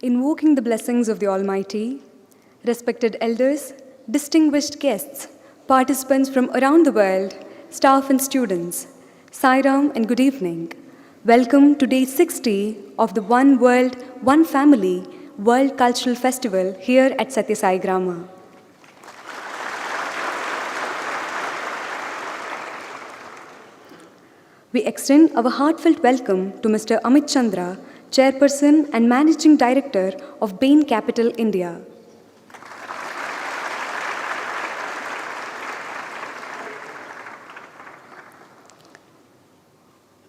Invoking the blessings of the Almighty, respected elders, distinguished guests, participants from around the world, staff and students, Sai Ram and good evening. Welcome to day 60 of the One World, One Family World Cultural Festival here at Sathya Sai Grama. We extend our heartfelt welcome to Mr. Amit Chandra, Chairperson and Managing Director of Bain Capital, India.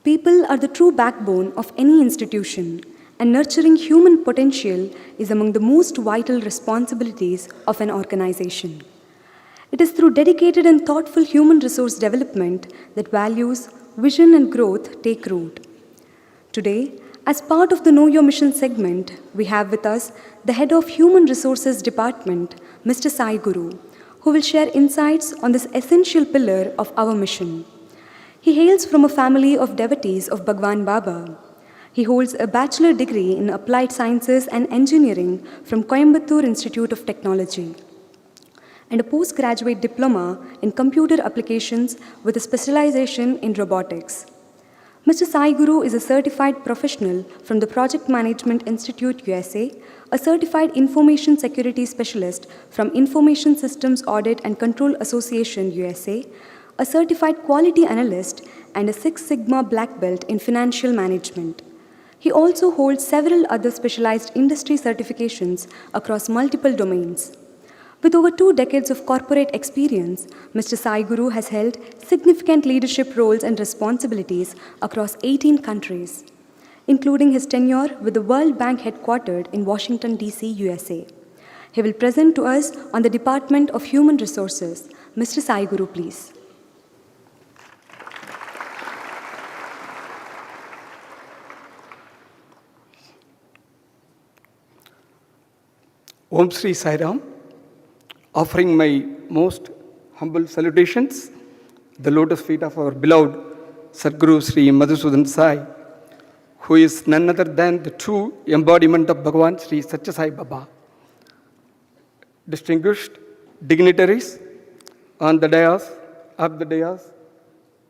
People are the true backbone of any institution, and nurturing human potential is among the most vital responsibilities of an organization. It is through dedicated and thoughtful human resource development that values, vision, and growth take root. Today, as part of the Know Your Mission segment, we have with us the Head of Human Resources Department, Mr. Sai Guru, who will share insights on this essential pillar of our mission. He hails from a family of devotees of Bhagwan Baba. He holds a bachelor degree in Applied Sciences and Engineering from Coimbatore Institute of Technology and a postgraduate diploma in computer applications with a specialization in robotics. Mr. Sai Guru is a certified professional from the Project Management Institute, USA, a certified information security specialist from Information Systems Audit and Control Association, USA, a certified quality analyst, and a Six Sigma Black Belt in financial management. He also holds several other specialized industry certifications across multiple domains. With over 2 decades of corporate experience, Mr. Sai Guru has held significant leadership roles and responsibilities across 18 countries, including his tenure with the World Bank headquartered in Washington, D.C., USA. He will present to us on the Department of Human Resources. Mr. Sai Guru, please. Om Sri Sai Ram. Offering my most humble salutations at the lotus feet of our beloved Sadguru Sri Madhusudan Sai, who is none other than the true embodiment of Bhagavan Sri Satya Sai Baba. Distinguished dignitaries on the dais,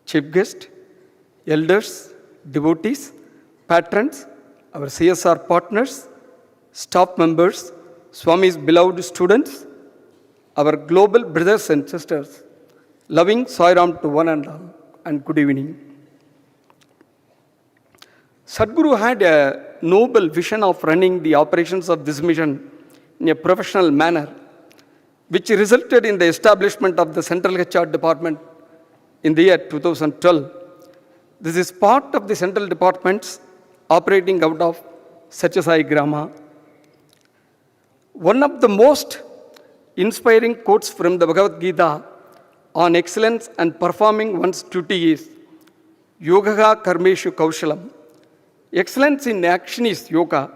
chief guest, elders, devotees, patrons, our CSR partners, staff members, Swami's beloved students, our global brothers and sisters, loving Sai Ram to one and all, and good evening. Sadhguru had a noble vision of running the operations of this mission in a professional manner, which resulted in the establishment of the Central HR Department in the year 2012. This is part of the central departments operating out of Satya Sai Grama. One of the most inspiring quotes from the Bhagavad Gita on excellence and performing one's duty is Yogaha Karmeshu Kaushalam. Excellence in action is yoga,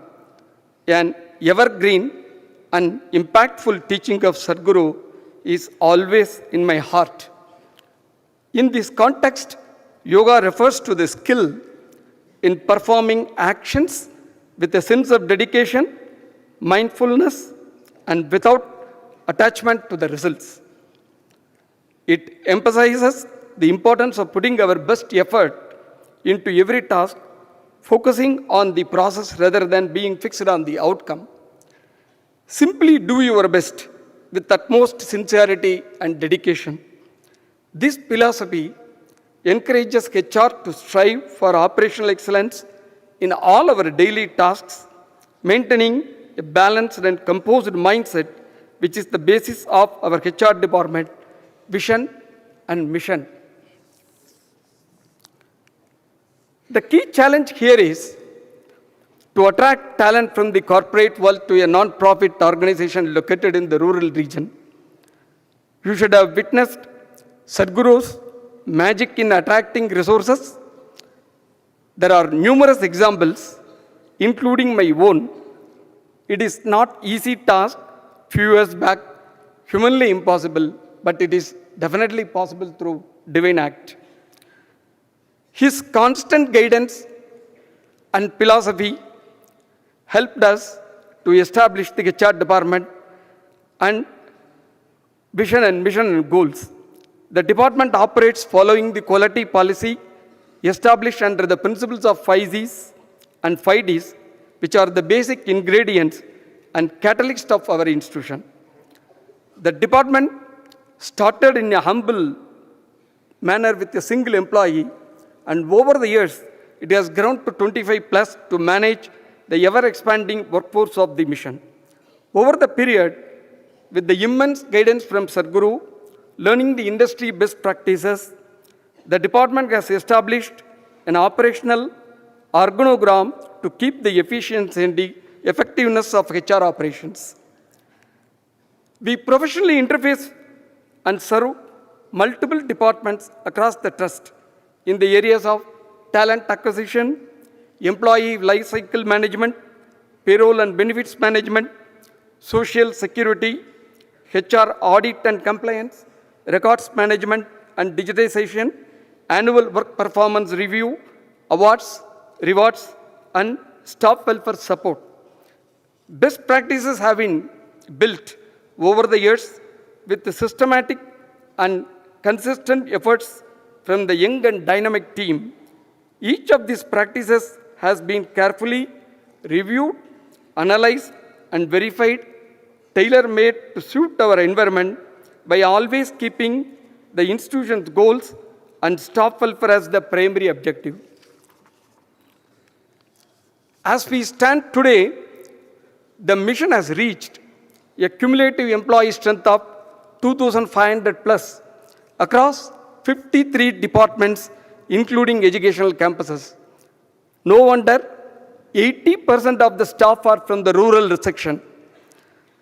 an evergreen and impactful teaching of Sadhguru is always in my heart. In this context, yoga refers to the skill in performing actions with a sense of dedication, mindfulness, and without attachment to the results. It emphasizes the importance of putting our best effort into every task, focusing on the process rather than being fixed on the outcome. Simply do your best with utmost sincerity and dedication. This philosophy encourages HR to strive for operational excellence in all our daily tasks, maintaining a balanced and composed mindset, which is the basis of our HR department, vision and mission. The key challenge here is to attract talent from the corporate world to a non-profit organization located in the rural region. You should have witnessed Sadhguru's magic in attracting resources. There are numerous examples, including my own. It is not easy task. Few years back, humanly impossible, but it is definitely possible through divine act. His constant guidance and philosophy helped us to establish the HR department and vision and mission and goals. The department operates following the quality policy established under the principles of 5Gs and 5Ds, which are the basic ingredients and catalyst of our institution. The department started in a humble manner with a single employee, and over the years, it has grown to 25 plus to manage the ever-expanding workforce of the mission. Over the period, with the immense guidance from Sadhguru, learning the industry best practices, the department has established an operational organogram to keep the efficiency and the effectiveness of HR operations. We professionally interface and serve multiple departments across the trust in the areas of talent acquisition, employee life cycle management, payroll and benefits management, social security, HR audit and compliance, records management and digitization, annual work performance review, awards, rewards, and staff welfare support. Best practices have been built over the years with the systematic and consistent efforts from the young and dynamic team. Each of these practices has been carefully reviewed, analyzed, and verified, tailor-made to suit our environment by always keeping the institution's goals and staff welfare as the primary objective. As we stand today, the mission has reached a cumulative employee strength of 2,500 plus across 53 departments, including educational campuses. No wonder 80% of the staff are from the rural section.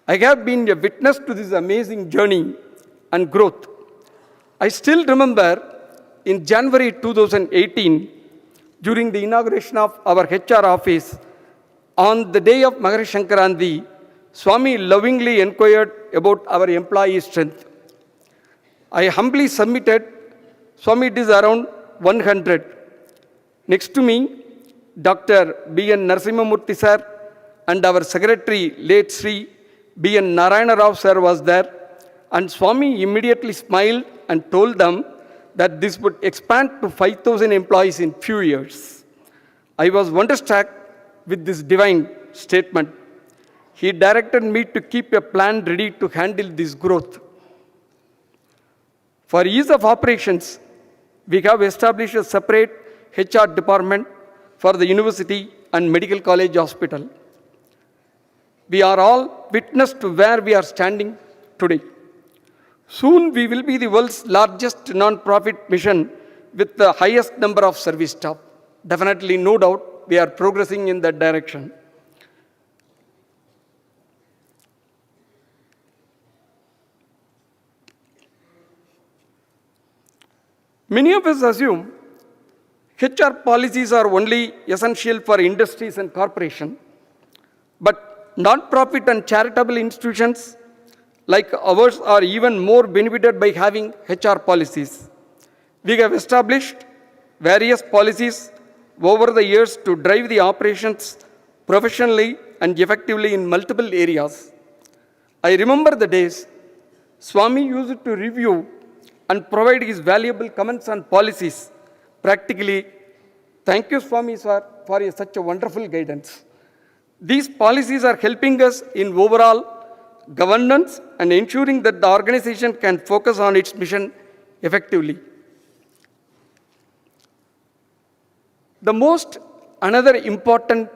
I have been a witness to this amazing journey and growth. I still remember in January 2018, during the inauguration of our HR office, on the day of Makara Sankranti, Swami lovingly inquired about our employee strength. I humbly submitted, Swami, it is around 100. Next to me, Dr. B.N. Narasimhamurthy sir and our secretary, late Sri B.N. Narayana Rao sir was there, and Swami immediately smiled and told them that this would expand to 5,000 employees in few years. I was wonderstruck with this divine statement. He directed me to keep a plan ready to handle this growth. For ease of operations, we have established a separate HR department for the university and medical college hospital. We are all witness to where we are standing today. Soon we will be the world's largest non-profit mission with the highest number of service staff. Definitely, no doubt, we are progressing in that direction. Many of us assume HR policies are only essential for industries and corporations, but non-profit and charitable institutions like ours are even more benefited by having HR policies. We have established various policies over the years to drive the operations professionally and effectively in multiple areas. I remember the days Swami used to review and provide his valuable comments on policies. Practically, thank you, Swami, sir, for such a wonderful guidance. These policies are helping us in overall governance and ensuring that the organization can focus on its mission effectively. Another important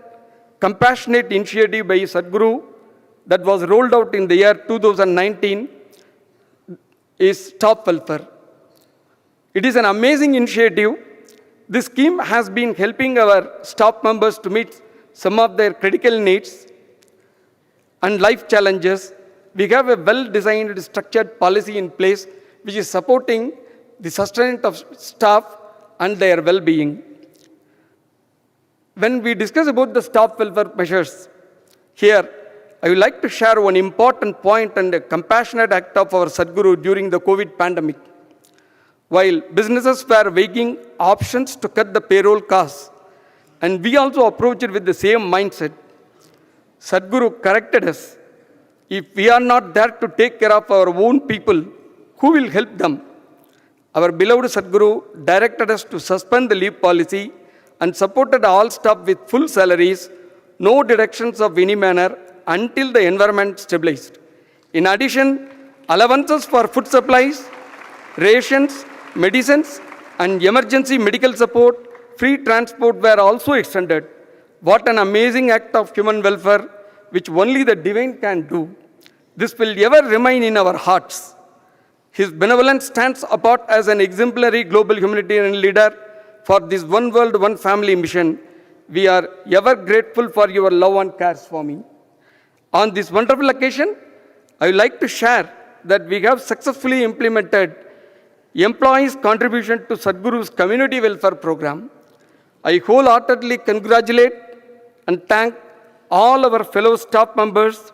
compassionate initiative by Sadhguru that was rolled out in the year 2019 is staff welfare. It is an amazing initiative. This scheme has been helping our staff members to meet some of their critical needs and life challenges. We have a well-designed, structured policy in place which is supporting the sustenance of staff and their well-being. When we discuss about the staff welfare measures, here I would like to share one important point and a compassionate act of our Sadhguru during the COVID pandemic. While businesses were weighing options to cut the payroll costs, and we also approached it with the same mindset, Sadhguru corrected us. If we are not there to take care of our own people, who will help them? Our beloved Sadhguru directed us to suspend the leave policy and supported all staff with full salaries, no deductions of any manner until the environment stabilized. In addition, allowances for food supplies, rations, medicines, and emergency medical support, free transport were also extended. What an amazing act of human welfare, which only the divine can do. This will ever remain in our hearts. His benevolence stands apart as an exemplary global humanitarian leader for this One World, One Family mission. We are ever grateful for your love and care, Swami. On this wonderful occasion, I would like to share that we have successfully implemented employees' contribution to Sadhguru's community welfare program. I wholeheartedly congratulate and thank all our fellow staff members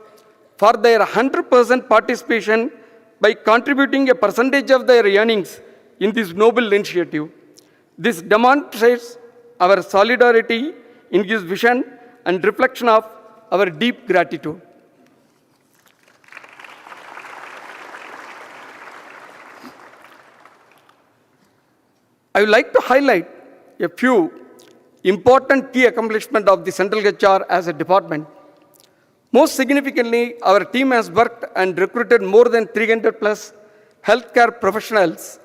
for their 100% participation by contributing a percentage of their earnings in this noble initiative. This demonstrates our solidarity in his vision and reflection of our deep gratitude. I would like to highlight a few important key accomplishments of the Central HR as a department. Most significantly, our team has worked and recruited more than 300 plus healthcare professionals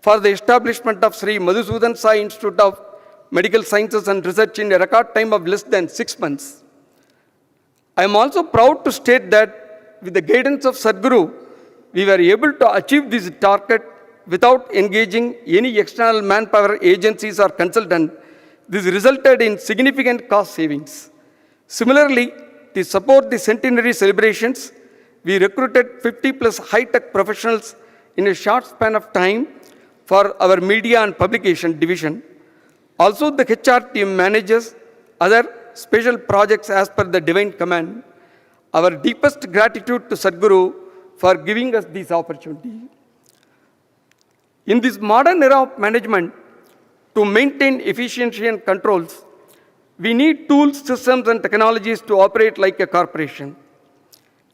for the establishment of Sri Madhusudan Sai Institute of Medical Sciences and Research in a record time of less than 6 months. I am also proud to state that with the guidance of Sadhguru, we were able to achieve this target without engaging any external manpower agencies or consultant. This resulted in significant cost savings. Similarly, to support the centenary celebrations, we recruited 50 plus high-tech professionals in a short span of time for our media and publication division. Also, the HR team manages other special projects as per the divine command. Our deepest gratitude to Sadhguru for giving us this opportunity. In this modern era of management, to maintain efficiency and controls, we need tools, systems, and technologies to operate like a corporation.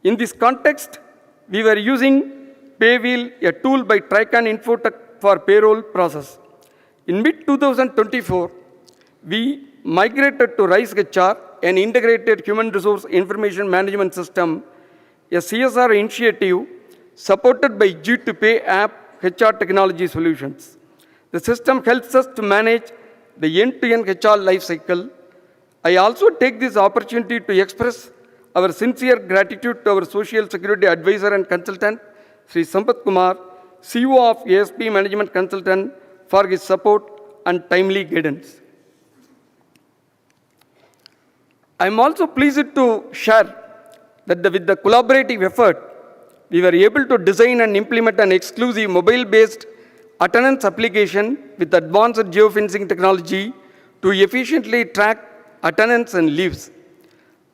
In this context, we were using Paywheel, a tool by Tricon Infotech for payroll process. In mid-2024, we migrated to RISE HR, an integrated human resource information management system, a CSR initiative supported by G2Pay app HR technology solutions. The system helps us to manage the end-to-end HR lifecycle. I also take this opportunity to express our sincere gratitude to our Social Security Advisor and Consultant, Sri Sampath Kumar, CEO of ASP Management Consultant, for his support and timely guidance. I am also pleased to share that with the collaborative effort, we were able to design and implement an exclusive mobile-based attendance application with advanced geofencing technology to efficiently track attendance and leaves.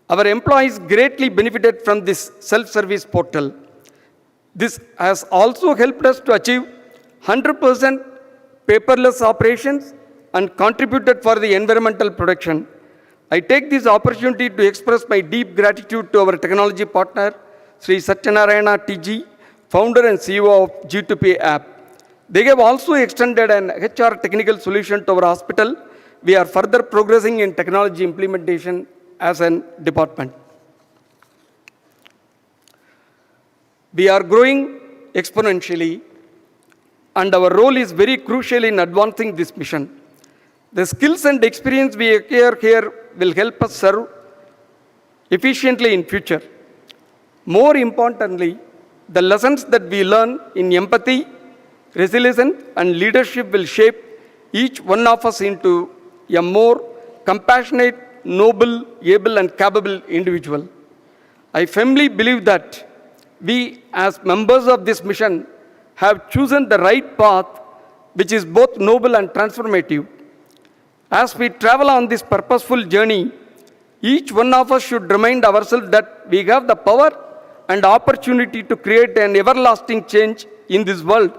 Our employees greatly benefited from this self-service portal. This has also helped us to achieve 100% paperless operations and contributed for the environmental protection. I take this opportunity to express my deep gratitude to our technology partner, Sri Sathya TG, founder and CEO of G2Pay app. They have also extended an HR technical solution to our hospital. We are further progressing in technology implementation as a department. We are growing exponentially, and our role is very crucial in advancing this mission. The skills and experience we acquire here will help us serve efficiently in future. More importantly, the lessons that we learn in empathy, resilience, and leadership will shape each one of us into a more compassionate, noble, able, and capable individual. I firmly believe that we, as members of this mission, have chosen the right path, which is both noble and transformative. As we travel on this purposeful journey, each one of us should remind ourselves that we have the power and opportunity to create an everlasting change in this world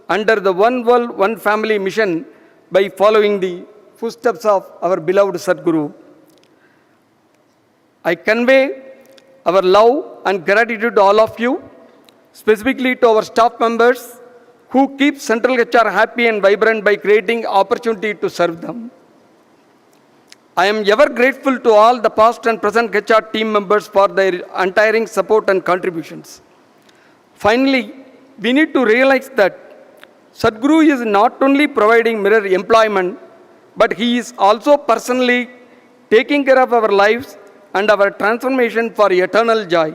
under the One World, One Family mission by following the footsteps of our beloved Sadhguru. I convey our love and gratitude to all of you, specifically to our staff members who keep Central HR happy and vibrant by creating opportunity to serve them. I am ever grateful to all the past and present HR team members for their untiring support and contributions. Finally, we need to realize that Sadhguru is not only providing mirror employment, but he is also personally taking care of our lives and our transformation for eternal joy.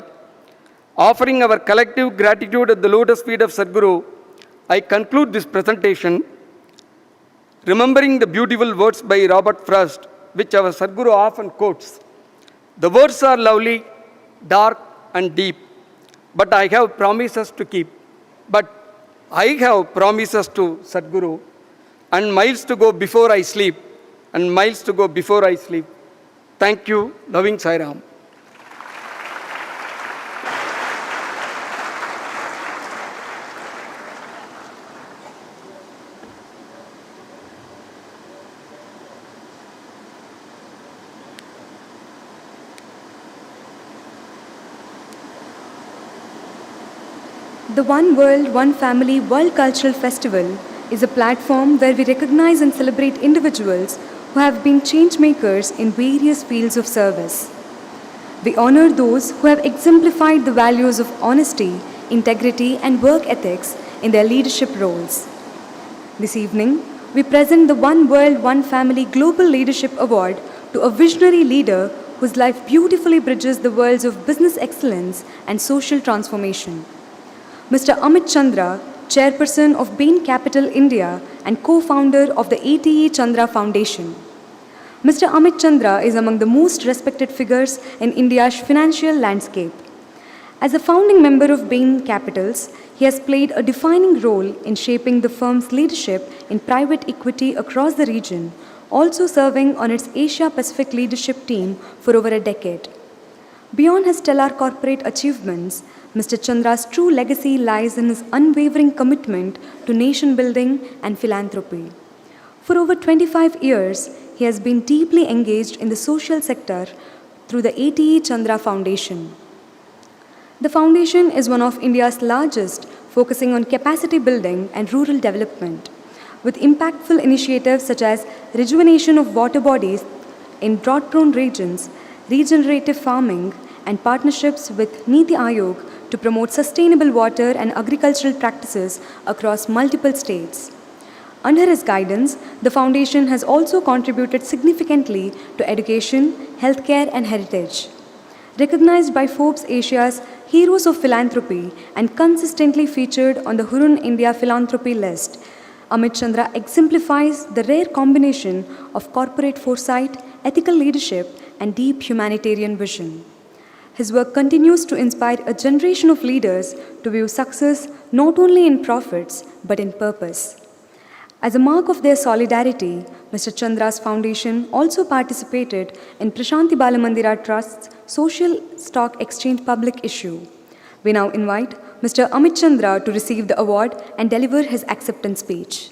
Offering our collective gratitude at the lotus feet of Sadhguru, I conclude this presentation remembering the beautiful words by Robert Frost, which our Sadhguru often quotes. The words are lovely, dark and deep, but I have promises to keep. But I have promises to Sadhguru and miles to go before I sleep, and miles to go before I sleep. Thank you. Loving Sai Ram. The One World, One Family World Cultural Festival is a platform where we recognize and celebrate individuals who have been change makers in various fields of service. We honor those who have exemplified the values of honesty, integrity, and work ethics in their leadership roles. This evening, we present the One World, One Family Global Leadership Award to a visionary leader whose life beautifully bridges the worlds of business excellence and social transformation. Mr. Amit Chandra, Chairperson of Bain Capital India and co-founder of the ATE Chandra Foundation. Mr. Amit Chandra is among the most respected figures in India's financial landscape. As a founding member of Bain Capitals, he has played a defining role in shaping the firm's leadership in private equity across the region, also serving on its Asia-Pacific leadership team for over a decade. Beyond his stellar corporate achievements, Mr. Chandra's true legacy lies in his unwavering commitment to nation building and philanthropy. For over 25 years, he has been deeply engaged in the social sector through the ATE Chandra Foundation. The foundation is one of India's largest, focusing on capacity building and rural development, with impactful initiatives such as rejuvenation of water bodies in drought-prone regions, regenerative farming, and partnerships with Niti Aayog to promote sustainable water and agricultural practices across multiple states. Under his guidance, the foundation has also contributed significantly to education, healthcare, and heritage. Recognized by Forbes Asia's Heroes of Philanthropy and consistently featured on the Hurun India Philanthropy list, Amit Chandra exemplifies the rare combination of corporate foresight, ethical leadership, and deep humanitarian vision. His work continues to inspire a generation of leaders to view success not only in profits but in purpose. As a mark of their solidarity, Mr. Chandra's foundation also participated in Prashanti Balamandira Trust's Social Stock Exchange public issue. We now invite Mr. Amit Chandra to receive the award and deliver his acceptance speech.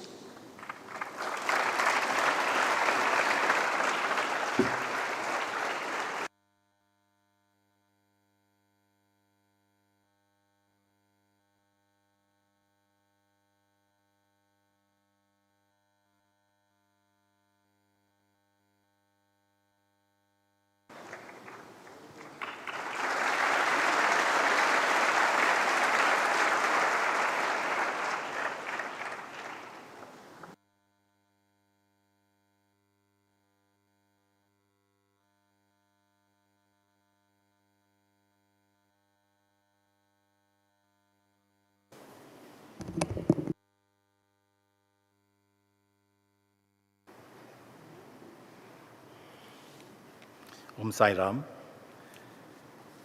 Om Sai Ram,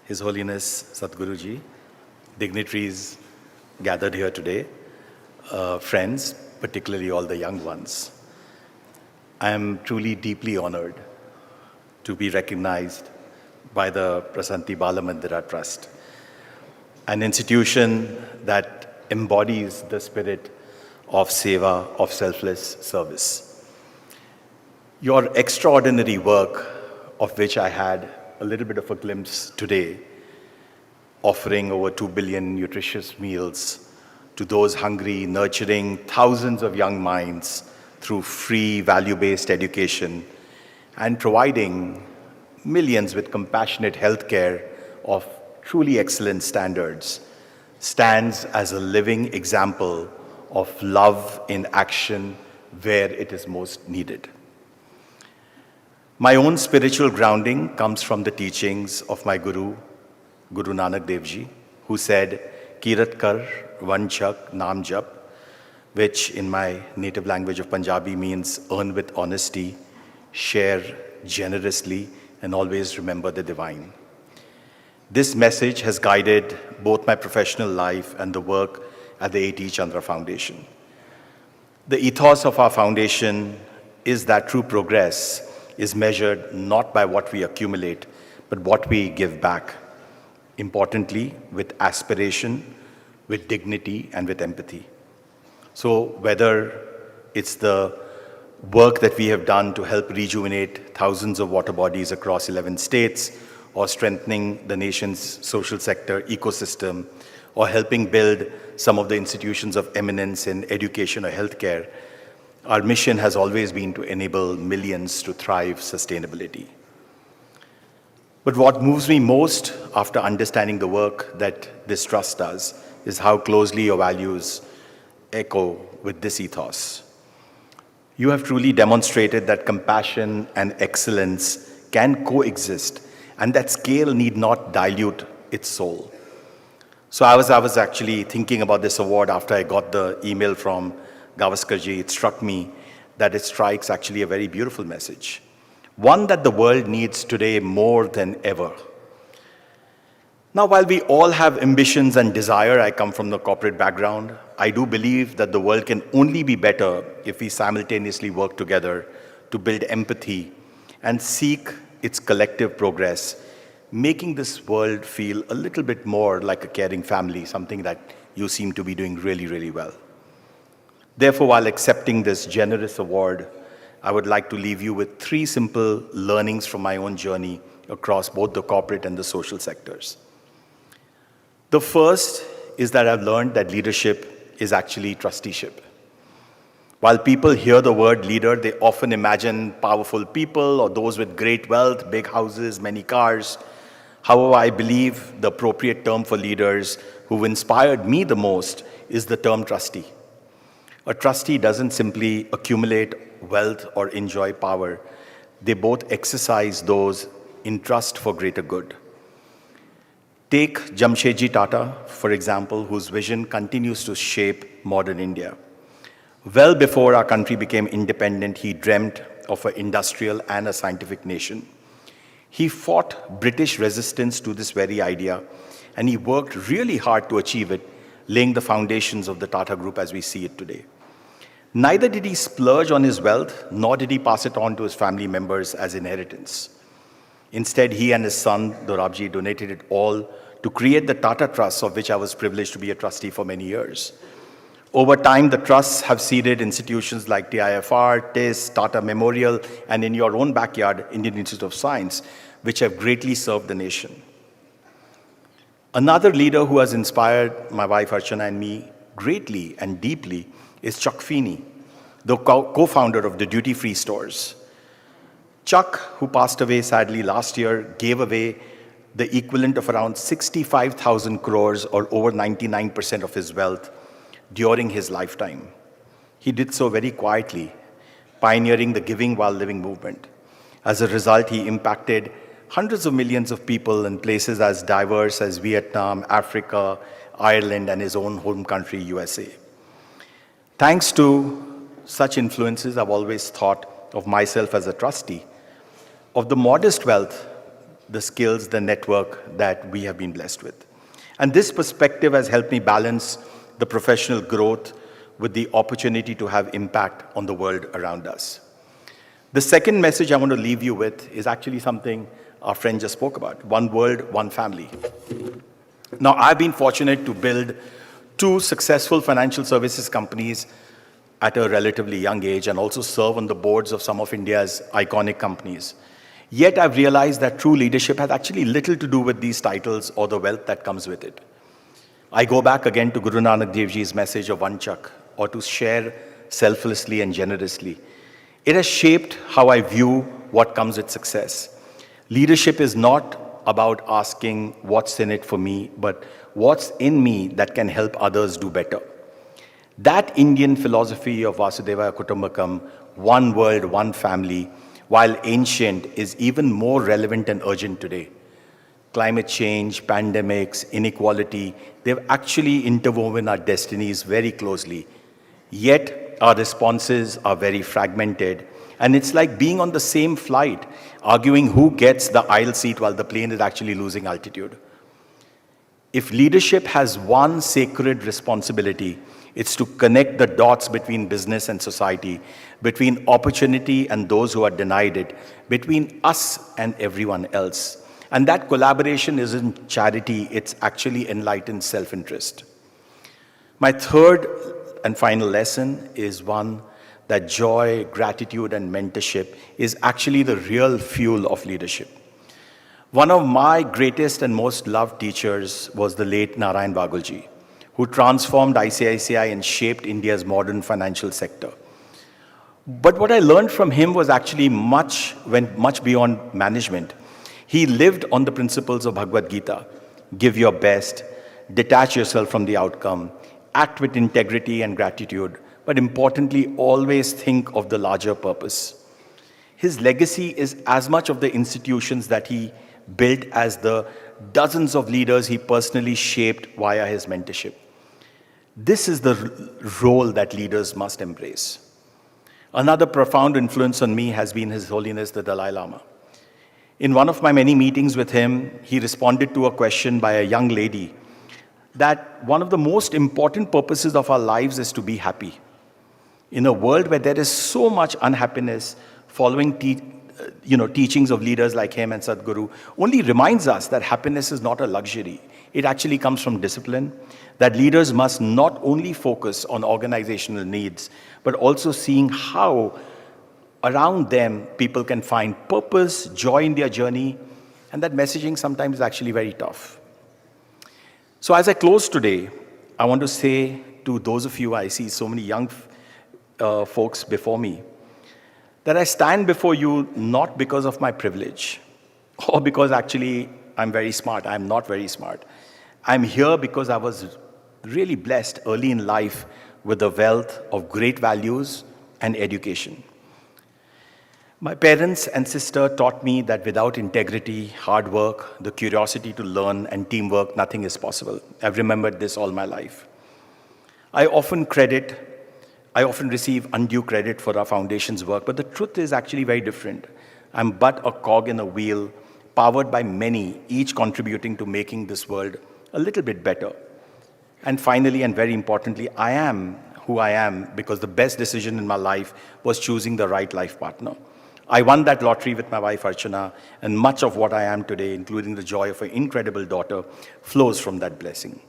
His Holiness Sadhguruji, dignitaries gathered here today, friends, particularly all the young ones. I am truly deeply honored to be recognized by the Prashanti Balamandira Trust, an institution that embodies the spirit of seva, of selfless service. Your extraordinary work, of which I had a little bit of a glimpse today, offering over 2 billion nutritious meals to those hungry, nurturing thousands of young minds through free, value-based education, and providing millions with compassionate healthcare of truly excellent standards, stands as a living example of love in action where it is most needed. My own spiritual grounding comes from the teachings of my Guru, Guru Nanak Dev Ji, who said, Kirat kar, vanchak, naam jap, which in my native language of Punjabi means earn with honesty, share generously, and always remember the divine. This message has guided both my professional life and the work at the A.T. Chandra Foundation. The ethos of our foundation is that true progress is measured not by what we accumulate, but what we give back. Importantly, with aspiration, with dignity, and with empathy. So whether it's the work that we have done to help rejuvenate thousands of water bodies across 11 states, or strengthening the nation's social sector ecosystem, or helping build some of the institutions of eminence in education or healthcare, our mission has always been to enable millions to thrive sustainability. But what moves me most after understanding the work that this trust does is how closely your values echo with this ethos. You have truly demonstrated that compassion and excellence can coexist, and that scale need not dilute its soul. So I was actually thinking about this award after I got the email from Gavaskarji. It struck me that it strikes actually a very beautiful message, one that the world needs today more than ever. Now, while we all have ambitions and desire, I come from the corporate background, I do believe that the world can only be better if we simultaneously work together to build empathy and seek its collective progress, making this world feel a little bit more like a caring family, something that you seem to be doing really, really well. Therefore, while accepting this generous award, I would like to leave you with 3 simple learnings from my own journey across both the corporate and the social sectors. The first is that I've learned that leadership is actually trusteeship. While people hear the word leader, they often imagine powerful people or those with great wealth, big houses, many cars. However, I believe the appropriate term for leaders who've inspired me the most is the term trustee. A trustee doesn't simply accumulate wealth or enjoy power. They both exercise those in trust for greater good. Take Jamshedji Tata, for example, whose vision continues to shape modern India. Well before our country became independent, he dreamt of an industrial and a scientific nation. He fought British resistance to this very idea, and he worked really hard to achieve it, laying the foundations of the Tata Group as we see it today. Neither did he splurge on his wealth, nor did he pass it on to his family members as inheritance. Instead, he and his son, Dorabji, donated it all to create the Tata Trust, of which I was privileged to be a trustee for many years. Over time, the trusts have seeded institutions like TIFR, TIS, Tata Memorial, and in your own backyard, Indian Institute of Science, which have greatly served the nation. Another leader who has inspired my wife Archana and me greatly and deeply is Chuck Feeney, the co-founder of the duty-free stores. Chuck, who passed away sadly last year, gave away the equivalent of around 65,000 crores or over 99% of his wealth during his lifetime. He did so very quietly, pioneering the giving while living movement. As a result, he impacted hundreds of millions of people in places as diverse as Vietnam, Africa, Ireland, and his own home country, USA. Thanks to such influences, I've always thought of myself as a trustee of the modest wealth, the skills, the network that we have been blessed with. And this perspective has helped me balance the professional growth with the opportunity to have impact on the world around us. The second message I want to leave you with is actually something our friend just spoke about: one world, one family. Now, I've been fortunate to build 2 successful financial services companies at a relatively young age and also serve on the boards of some of India's iconic companies. Yet I've realized that true leadership has actually little to do with these titles or the wealth that comes with it. I go back again to Guru Nanak Dev Ji's message of Vanchak, or to share selflessly and generously. It has shaped how I view what comes with success. Leadership is not about asking what's in it for me, but what's in me that can help others do better. That Indian philosophy of Vasudevaya Kutumbakam, one world, one family, while ancient, is even more relevant and urgent today. Climate change, pandemics, inequality, they've actually interwoven our destinies very closely. Yet, our responses are very fragmented, and it's like being on the same flight, arguing who gets the aisle seat while the plane is actually losing altitude. If leadership has one sacred responsibility, it's to connect the dots between business and society, between opportunity and those who are denied it, between us and everyone else. And that collaboration isn't charity, it's actually enlightened self-interest. My third and final lesson is one that joy, gratitude, and mentorship is actually the real fuel of leadership. One of my greatest and most loved teachers was the late Narayan Bagulji, who transformed ICICI and shaped India's modern financial sector. But what I learned from him was actually went much beyond management. He lived on the principles of Bhagavad Gita. Give your best, detach yourself from the outcome, act with integrity and gratitude, but importantly, always think of the larger purpose. His legacy is as much of the institutions that he built as the dozens of leaders he personally shaped via his mentorship. This is the role that leaders must embrace. Another profound influence on me has been His Holiness the Dalai Lama. In one of my many meetings with him, he responded to a question by a young lady that one of the most important purposes of our lives is to be happy. In a world where there is so much unhappiness, following teachings of leaders like him and Sadhguru only reminds us that happiness is not a luxury. It actually comes from discipline, that leaders must not only focus on organizational needs, but also seeing how around them people can find purpose, joy in their journey, and that messaging sometimes is actually very tough. So as I close today, I want to say to those of you, I see so many young folks before me, that I stand before you not because of my privilege or because actually I'm very smart. I'm not very smart. I'm here because I was really blessed early in life with the wealth of great values and education. My parents and sister taught me that without integrity, hard work, the curiosity to learn, and teamwork, nothing is possible. I've remembered this all my life. I often receive undue credit for our foundation's work, but the truth is actually very different. I'm but a cog in a wheel, powered by many, each contributing to making this world a little bit better. And finally, and very importantly, I am who I am because the best decision in my life was choosing the right life partner. I won that lottery with my wife Archana, and much of what I am today, including the joy of an incredible daughter, flows from that blessing.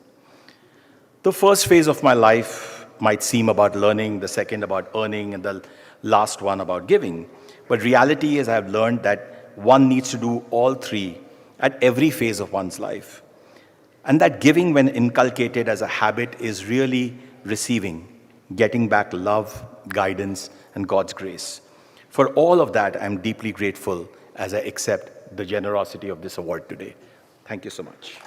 The first phase of my life might seem about learning, the second about earning, and the last one about giving. But reality is I've learned that one needs to do all three at every phase of one's life. And that giving, when inculcated as a habit, is really receiving, getting back love, guidance, and God's grace. For all of that, I'm deeply grateful as I accept the generosity of this award today. Thank you so much.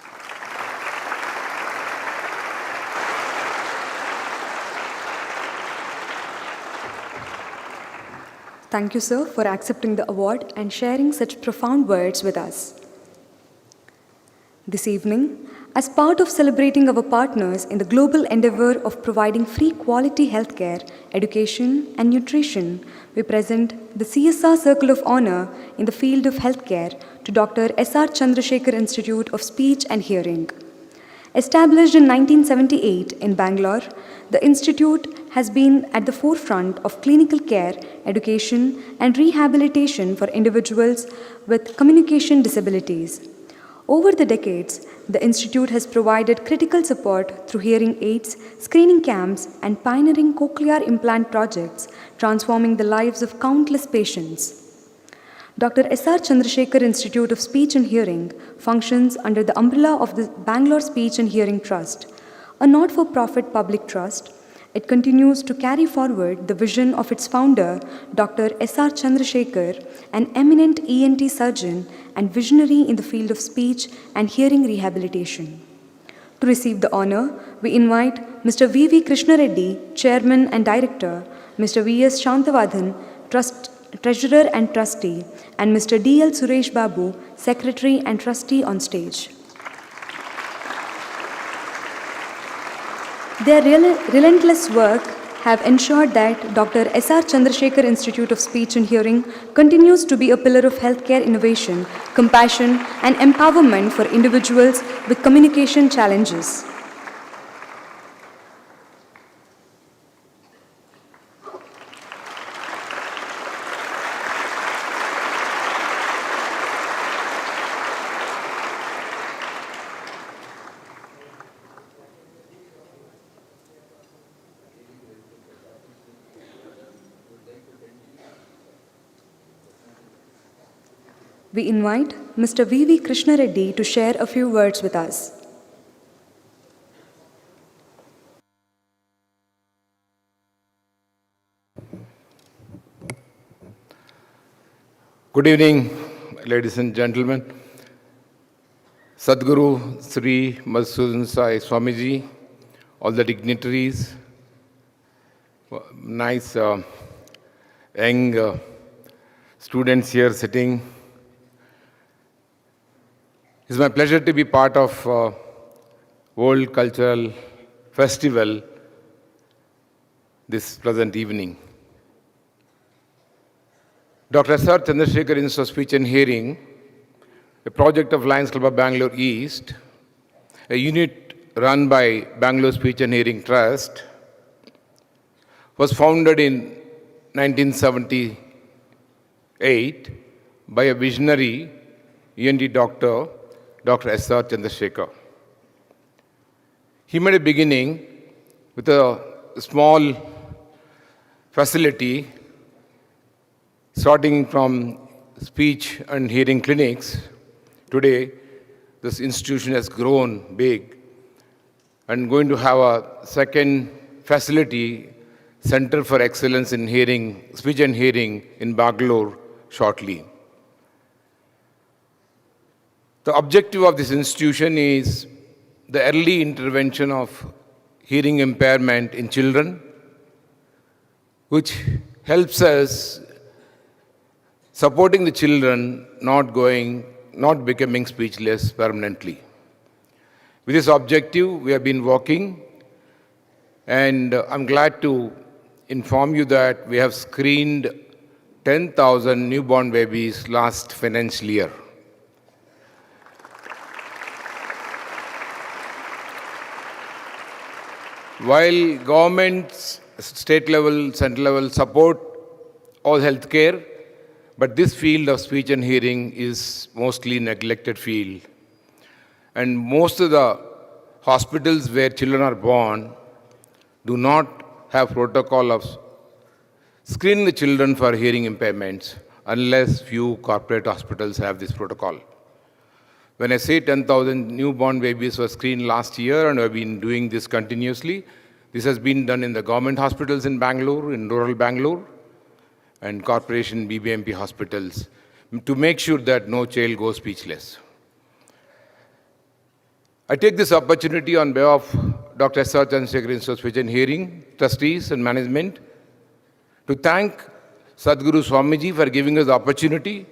Thank you, sir, for accepting the award and sharing such profound words with us. This evening, as part of celebrating our partners in the global endeavor of providing free quality healthcare, education, and nutrition, we present the CSR Circle of Honor in the field of healthcare to Dr. S.R. Chandrasekhar Institute of Speech and Hearing. Established in 1978 in Bangalore, the institute has been at the forefront of clinical care, education, and rehabilitation for individuals with communication disabilities. Over the decades, the institute has provided critical support through hearing aids, screening camps, and pioneering cochlear implant projects, transforming the lives of countless patients. Dr. S.R. Chandrasekhar Institute of Speech and Hearing functions under the umbrella of the Bangalore Speech and Hearing Trust, a not-for-profit public trust. It continues to carry forward the vision of its founder, Dr. S.R. Chandrasekhar, an eminent ENT surgeon and visionary in the field of speech and hearing rehabilitation. To receive the honor, we invite Mr. V.V. Krishna Reddy, Chairman and Director, Mr. V.S. Shantavadhan, Treasurer and Trustee, and Mr. D.L. Suresh Babu, Secretary and Trustee on stage. Their relentless work have ensured that Dr. S.R. Chandrasekhar Institute of Speech and Hearing continues to be a pillar of healthcare innovation, compassion, and empowerment for individuals with communication challenges. We invite Mr. V.V. Krishna Reddy to share a few words with us. Good evening, ladies and gentlemen. Sadhguru Sri Madhusudan Sai Swamiji, all the dignitaries, nice young students here sitting. It's my pleasure to be part of World Cultural Festival this pleasant evening. Dr. S.R. Chandrasekhar Institute of Speech and Hearing, a project of Lions Club of Bangalore East, a unit run by Bangalore Speech and Hearing Trust, was founded in 1978 by a visionary ENT doctor, Dr. S.R. Chandrasekhar. He made a beginning with a small facility starting from speech and hearing clinics. Today, this institution has grown big and going to have a second facility, Center for Excellence in Hearing, Speech and Hearing in Bangalore shortly. The objective of this institution is the early intervention of hearing impairment in children, which helps us supporting the children not becoming speechless permanently. With this objective, we have been working, and I'm glad to inform you that we have screened 10,000 newborn babies last financial year. While governments, state level, central level support all healthcare, but this field of speech and hearing is mostly neglected field. And most of the hospitals where children are born do not have protocol of screening the children for hearing impairments unless few corporate hospitals have this protocol. When I say 10,000 newborn babies were screened last year, and I've been doing this continuously, this has been done in the government hospitals in Bangalore, in rural Bangalore, and corporation BBMP hospitals, to make sure that no child goes speechless. I take this opportunity on behalf of Dr. S.R. Chandrasekhar Institute of Speech and Hearing, trustees and management, to thank Sadhguru Swamiji for giving us the opportunity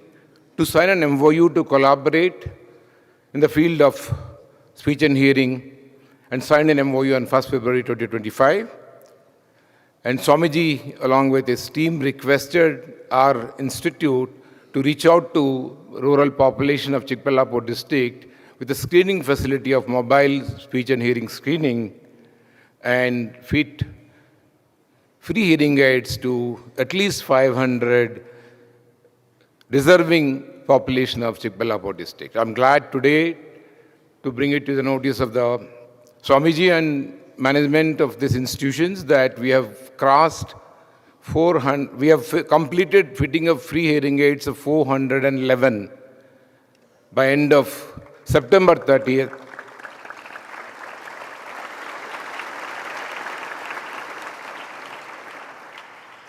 to sign an MOU to collaborate in the field of speech and hearing, and signed an MOU on 1st February 2025. And Swamiji, along with his team, requested our institute to reach out to rural population of Chikballapur district with a screening facility of mobile speech and hearing screening and fit free hearing aids to at least 500 deserving population of Chikballapur district. I'm glad today to bring it to the notice of the Swamiji and management of these institutions that we have crossed 400, we have completed fitting of free hearing aids of 411 by end of September 30th.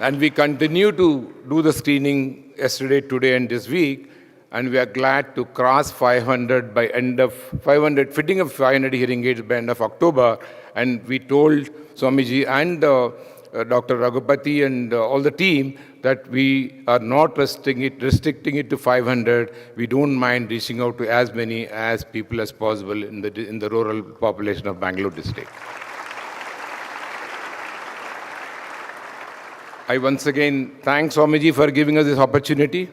And we continue to do the screening yesterday, today, and this week. And we are glad to cross 500 by end of 500, fitting of 500 hearing aids by end of October. And we told Swamiji and Dr. Raghupati and all the team that we are not restricting it to 500. We don't mind reaching out to as many as people as possible in the rural population of Bangalore district. I once again thank Swamiji for giving us this opportunity,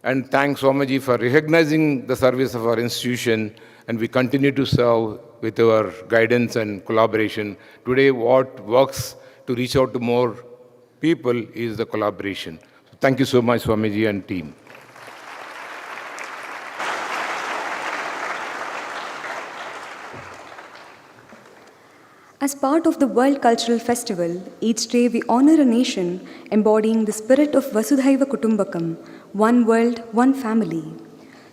and thank Swamiji for recognizing the service of our institution, and we continue to serve with our guidance and collaboration. Today, what works to reach out to more people is the collaboration. So thank you so much, Swamiji and team. As part of the World Cultural Festival, each day we honor a nation embodying the spirit of Vasudhaiva Kutumbakam, one world, one family.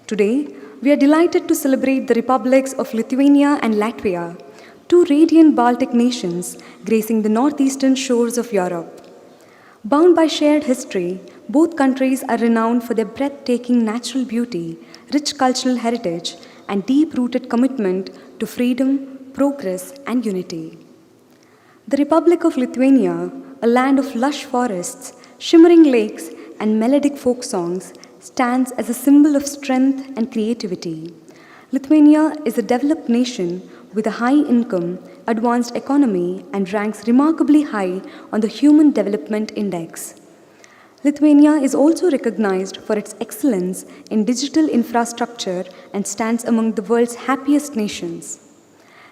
Today, we are delighted to celebrate the republics of Lithuania and Latvia, two radiant Baltic nations gracing the northeastern shores of Europe. Bound by shared history, both countries are renowned for their breathtaking natural beauty, rich cultural heritage, and deep-rooted commitment to freedom, progress, and unity. The Republic of Lithuania, a land of lush forests, shimmering lakes, and melodic folk songs, stands as a symbol of strength and creativity. Lithuania is a developed nation with a high income, advanced economy, and ranks remarkably high on the Human Development Index. Lithuania is also recognized for its excellence in digital infrastructure and stands among the world's happiest nations.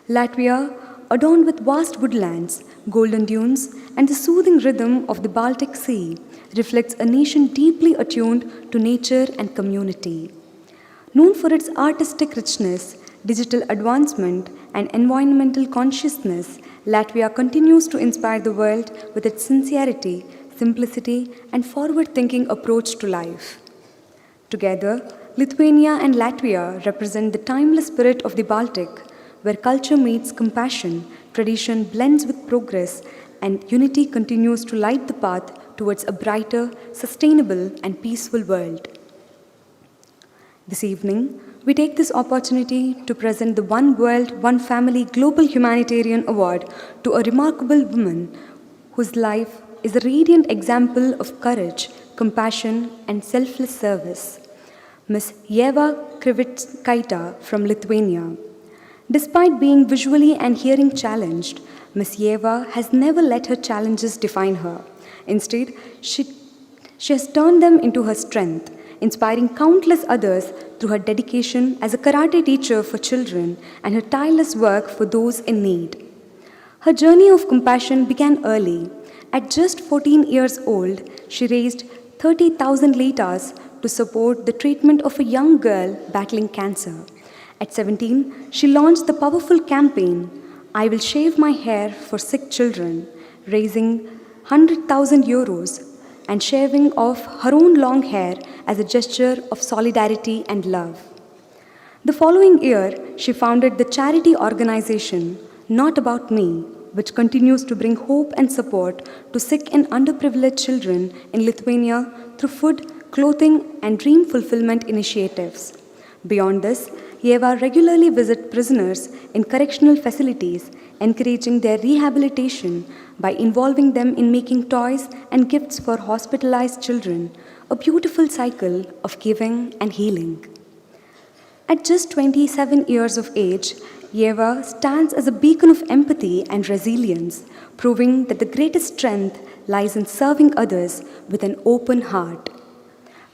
Latvia, adorned with vast woodlands, golden dunes, and the soothing rhythm of the Baltic Sea, reflects a nation deeply attuned to nature and community. Known for its artistic richness, digital advancement, and environmental consciousness, Latvia continues to inspire the world with its sincerity, simplicity, and forward-thinking approach to life. Together, Lithuania and Latvia represent the timeless spirit of the Baltic, where culture meets compassion, tradition blends with progress, and unity continues to light the path towards a brighter, sustainable, and peaceful world. This evening, we take this opportunity to present the One World, One Family Global Humanitarian Award to a remarkable woman whose life is a radiant example of courage, compassion, and selfless service. Ms. Yeva Krivitskaita from Lithuania. Despite being visually and hearing challenged, Ms. Yeva has never let her challenges define her. Instead, she has turned them into her strength, inspiring countless others through her dedication as a karate teacher for children and her tireless work for those in need. Her journey of compassion began early. At just 14 years old, she raised 30,000 litas to support the treatment of a young girl battling cancer. At 17, she launched the powerful campaign, I Will Shave My Hair for Sick Children, raising 100,000 euros and shaving off her own long hair as a gesture of solidarity and love. The following year, she founded the charity organization Not About Me, which continues to bring hope and support to sick and underprivileged children in Lithuania through food, clothing, and dream fulfillment initiatives. Beyond this, Yeva regularly visits prisoners in correctional facilities, encouraging their rehabilitation by involving them in making toys and gifts for hospitalized children, a beautiful cycle of giving and healing. At just 27 years of age, Yeva stands as a beacon of empathy and resilience, proving that the greatest strength lies in serving others with an open heart.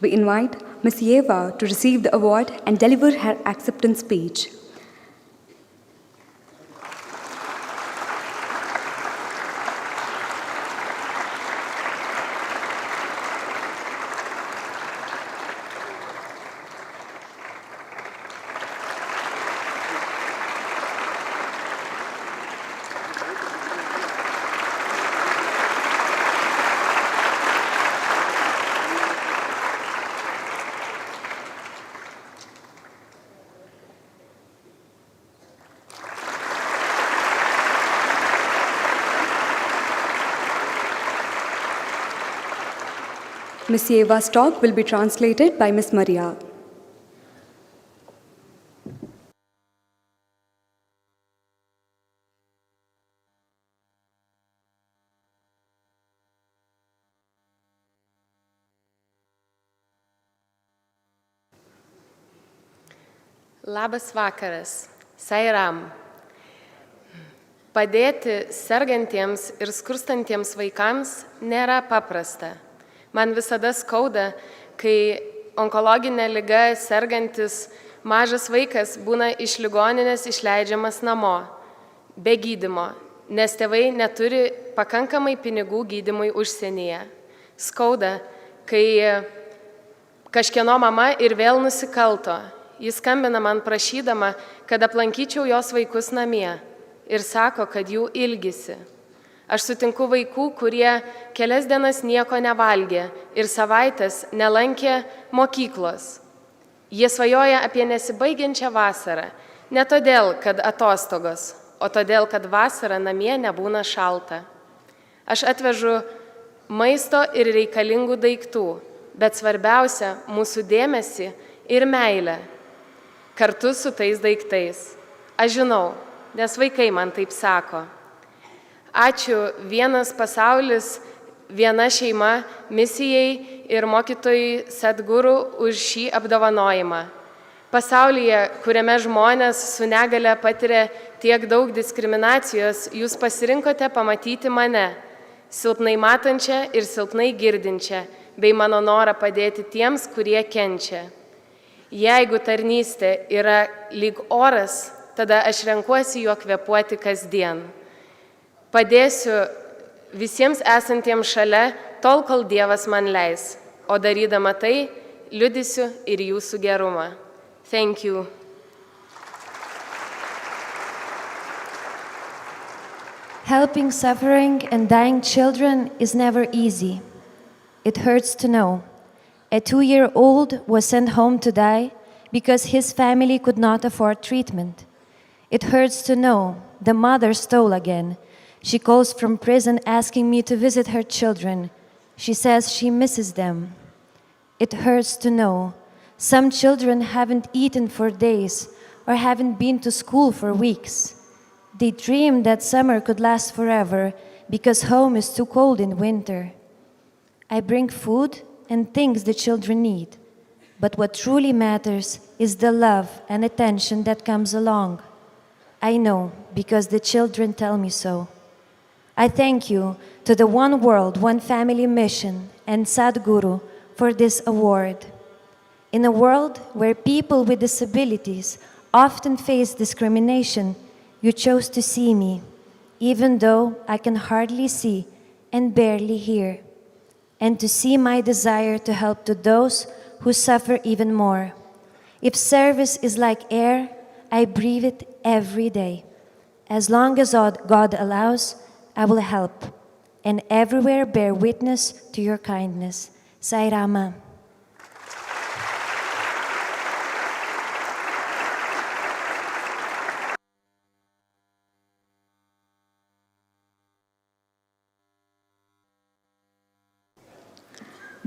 We invite Ms. Yeva to receive the award and deliver her acceptance speech. Ms. Yeva's talk will be translated by Ms. Maria. Labas vakaras, Sairam. Padėti sergantiems ir skurstantiems vaikams nėra paprasta. Man visada skauda, kai onkologinė liga sergantis mažas vaikas būna iš ligoninės išleidžiamas namo, be gydymo, nes tėvai neturi pakankamai pinigų gydymui užsienyje. Skauda, kai kažkieno mama ir vėl nusikalto. Jis skambina man prašydama, kad aplankyčiau jos vaikus namie ir sako, kad jų ilgisi. Aš sutinku vaikų, kurie kelias dienas nieko nevalgė ir savaitės nelankė mokyklos. Jie svajoja apie nesibaigiančią vasarą, ne todėl, kad atostogos, o todėl, kad vasarą namie nebūna šalta. Aš atvežu maisto ir reikalingų daiktų, bet svarbiausia mūsų dėmesį ir meilę kartu su tais daiktais. Aš žinau, nes vaikai man taip sako. Ačiū Vienas pasaulis, Viena šeima misijai ir mokytojui Sadguru už šį apdovanojimą. Pasaulyje, kuriame žmonės su negale patiria tiek daug diskriminacijos, jūs pasirinkote pamatyti mane, silpnai matančią ir silpnai girdinčią, bei mano norą padėti tiems, kurie kenčia. Jeigu tarnystė yra lyg oras, tada aš renkuosi juo kvėpuoti kasdien. Padėsiu visiems esantiems šalia, tol, kol Dievas man leis, o darydama tai, liudysiu ir jūsų gerumą. Thank you. Helping suffering and dying children is never easy. It hurts to know. A 2-year-old was sent home to die because his family could not afford treatment. It hurts to know the mother stole again. She calls from prison asking me to visit her children. She says she misses them. It hurts to know some children haven't eaten for days or haven't been to school for weeks. They dream that summer could last forever because home is too cold in winter. I bring food and things the children need, but what truly matters is the love and attention that comes along. I know because the children tell me so. I thank you to the One World, One Family mission and Sadhguru for this award. In a world where people with disabilities often face discrimination, you chose to see me, even though I can hardly see and barely hear, and to see my desire to help to those who suffer even more. If service is like air, I breathe it every day. As long as God allows, I will help, and everywhere bear witness to your kindness. Sai Rama.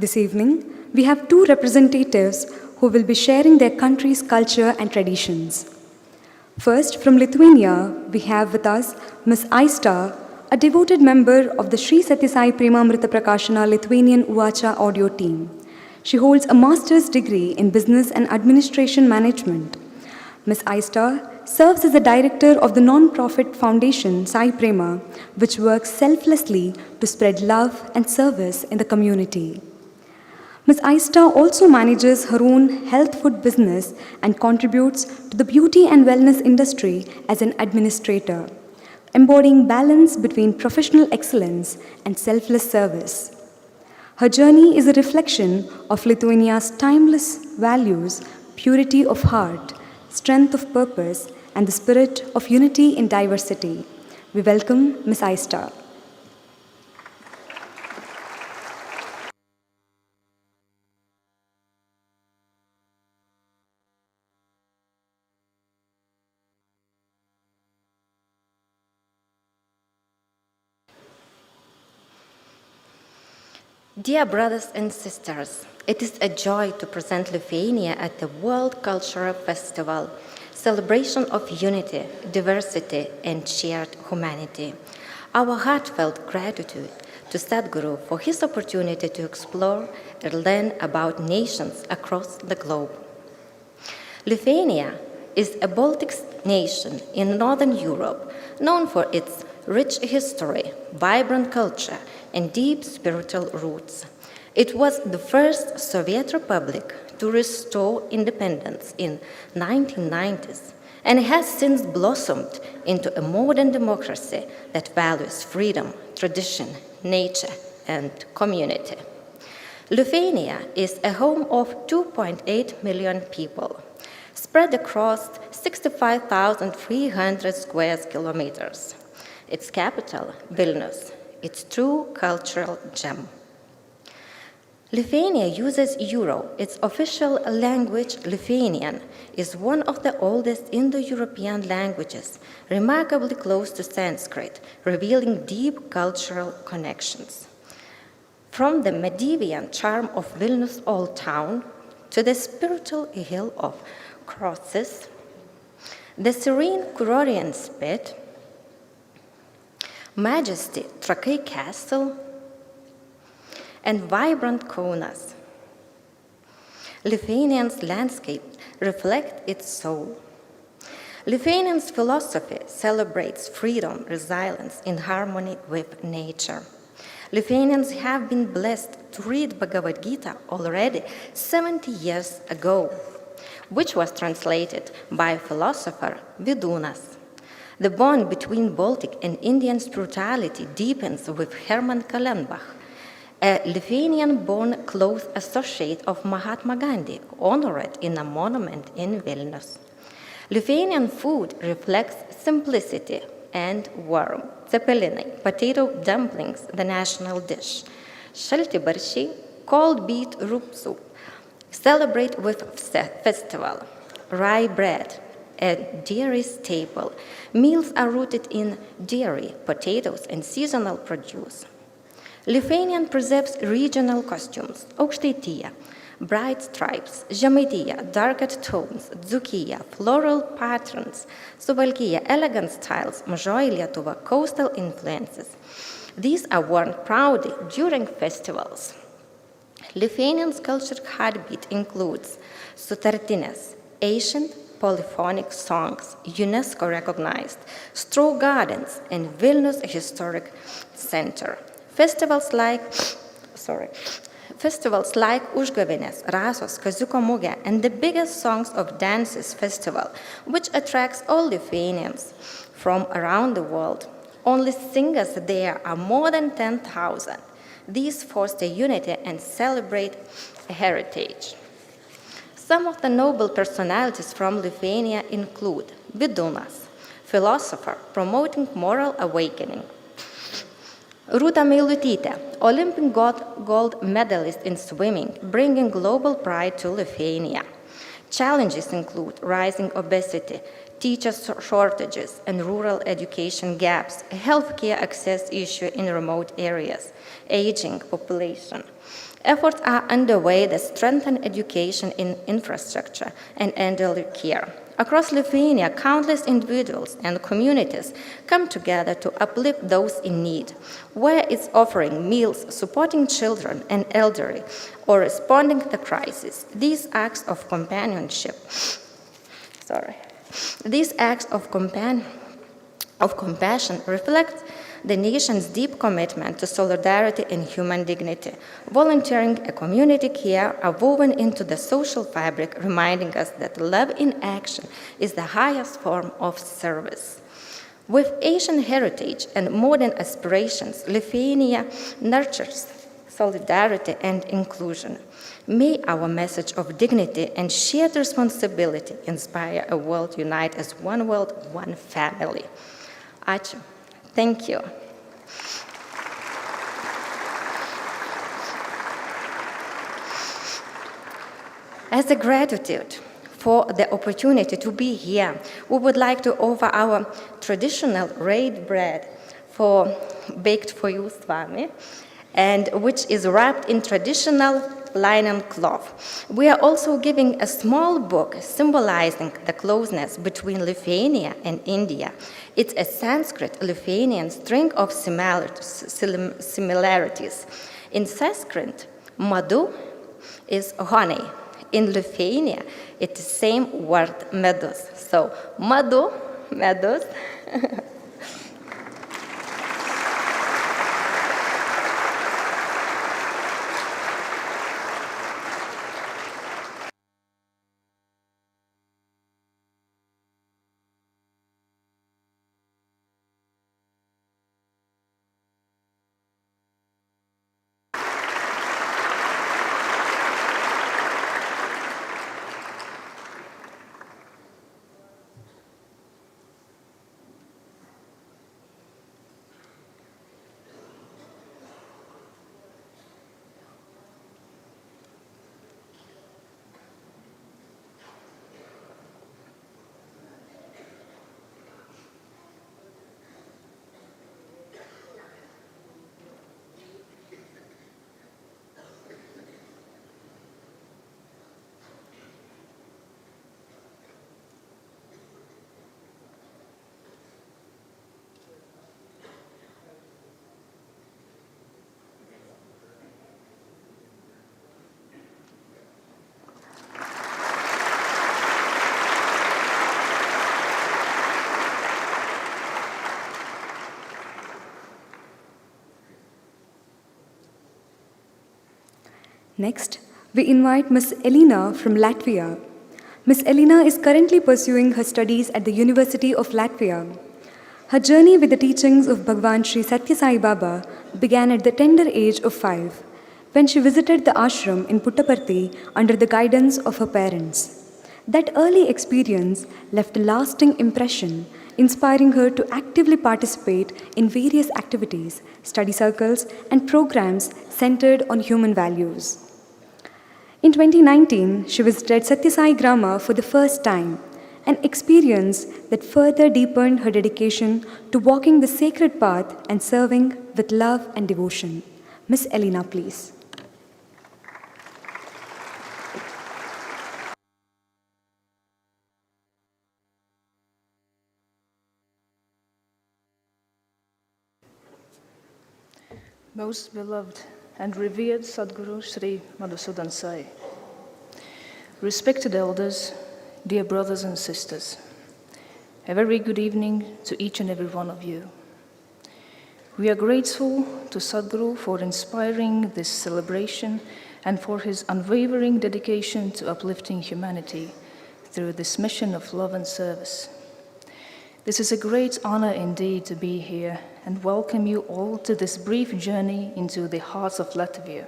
This evening, we have two representatives who will be sharing their country's culture and traditions. First, from Lithuania, we have with us Ms. Aista, a devoted member of the Sri Sathya Sai Premamrutham Prakashana Lithuanian Uvacha audio team. She holds a master's degree in business and administration management. Ms. Aista serves as the director of the non-profit foundation Sai Prema, which works selflessly to spread love and service in the community. Ms. Aista also manages her own health food business and contributes to the beauty and wellness industry as an administrator, embodying balance between professional excellence and selfless service. Her journey is a reflection of Lithuania's timeless values, purity of heart, strength of purpose, and the spirit of unity in diversity. We welcome Ms. Aista. Dear brothers and sisters, it is a joy to present Lithuania at the World Cultural Festival, celebration of unity, diversity, and shared humanity. Our heartfelt gratitude to Sadhguru for his opportunity to explore and learn about nations across the globe. Lithuania is a Baltic nation in Northern Europe, known for its rich history, vibrant culture, and deep spiritual roots. It was the first Soviet republic to restore independence in 1990s and has since blossomed into a modern democracy that values freedom, tradition, nature, and community. Lithuania is a home of 2.8 million people, spread across 65,300 square kilometers. Its capital, Vilnius, its true cultural gem. Lithuania uses Euro. Its official language, Lithuanian, is one of the oldest Indo-European languages, remarkably close to Sanskrit, revealing deep cultural connections. From the Medieval charm of Vilnius Old Town to the spiritual hill of Crosses, the serene Kurorian Spit, majesty Trakai Castle, and vibrant Kaunas. Lithuania's landscape reflects its soul. Lithuania's philosophy celebrates freedom, resilience, in harmony with nature. Lithuanians have been blessed to read Bhagavad Gita already 70 years ago, which was translated by philosopher Vidūnas. The bond between Baltic and Indian spirituality deepens with Herman Kallenbach, a Lithuanian-born close associate of Mahatma Gandhi, honored in a monument in Vilnius. Lithuanian food reflects simplicity and warmth. Cepelinai, potato dumplings, the national dish. Šaltibarščiai, cold beetroot soup, celebrate with festival. Rye bread, a dairy staple. Meals are rooted in dairy, potatoes, and seasonal produce. Lithuanian preserves regional costumes, Aukštaitija, bright stripes, Žemaitija, darker tones, Dzūkija, floral patterns, Suvalkija, elegant styles, Mažoji Lietuva, coastal influences. These are worn proudly during festivals. Lithuanian's cultural heartbeat includes sutartinės, ancient polyphonic songs, UNESCO-recognized, straw gardens, and Vilnius Historic Center. Festivals like Užgavėnės, Rasos, Kaziuko Mugė, and the biggest Songs of Dances festival, which attracts all Lithuanians from around the world. Only singers there are more than 10,000. These foster unity and celebrate heritage. Some of the noble personalities from Lithuania include Vidūnas, philosopher promoting moral awakening; Rūta Meilutytė, Olympic gold medalist in swimming, bringing global pride to Lithuania. Challenges include rising obesity, teacher shortages, and rural education gaps, healthcare access issue in remote areas, aging population. Efforts are underway that strengthen education in infrastructure and elderly care. Across Lithuania, countless individuals and communities come together to uplift those in need, whether it's offering meals, supporting children and elderly, or responding to the crisis. These acts of compassion reflect the nation's deep commitment to solidarity and human dignity. Volunteering and community care are woven into the social fabric, reminding us that love in action is the highest form of service. With Asian heritage and modern aspirations, Lithuania nurtures solidarity and inclusion. May our message of dignity and shared responsibility inspire a world united as one world, one family. Ačiū. Thank you. As a gratitude for the opportunity to be here, we would like to offer our traditional red bread baked for you, Swami, and which is wrapped in traditional linen cloth. We are also giving a small book symbolizing the closeness between Lithuania and India. It's a Sanskrit-Lithuanian string of similarities. In Sanskrit, madhu is honey, In Lithuania, it's the same word medus. So, madu, medus. Next, we invite Ms. Elena from Latvia. Ms. Elena is currently pursuing her studies at the University of Latvia. Her journey with the teachings of Bhagwan Sri Sathya Sai Baba began at the tender age of 5, when she visited the ashram in Puttaparthi under the guidance of her parents. That early experience left a lasting impression, inspiring her to actively participate in various activities, study circles, and programs centered on human values. In 2019, she visited Sathya Sai Grama for the first time, an experience that further deepened her dedication to walking the sacred path and serving with love and devotion. Ms. Elena, please. Most beloved and revered Sadhguru Sri Madhusudan Sai, respected elders, dear brothers and sisters, a very good evening to each and every one of you. We are grateful to Sadhguru for inspiring this celebration and for his unwavering dedication to uplifting humanity through this mission of love and service. This is a great honor indeed to be here and welcome you all to this brief journey into the heart of Latvia,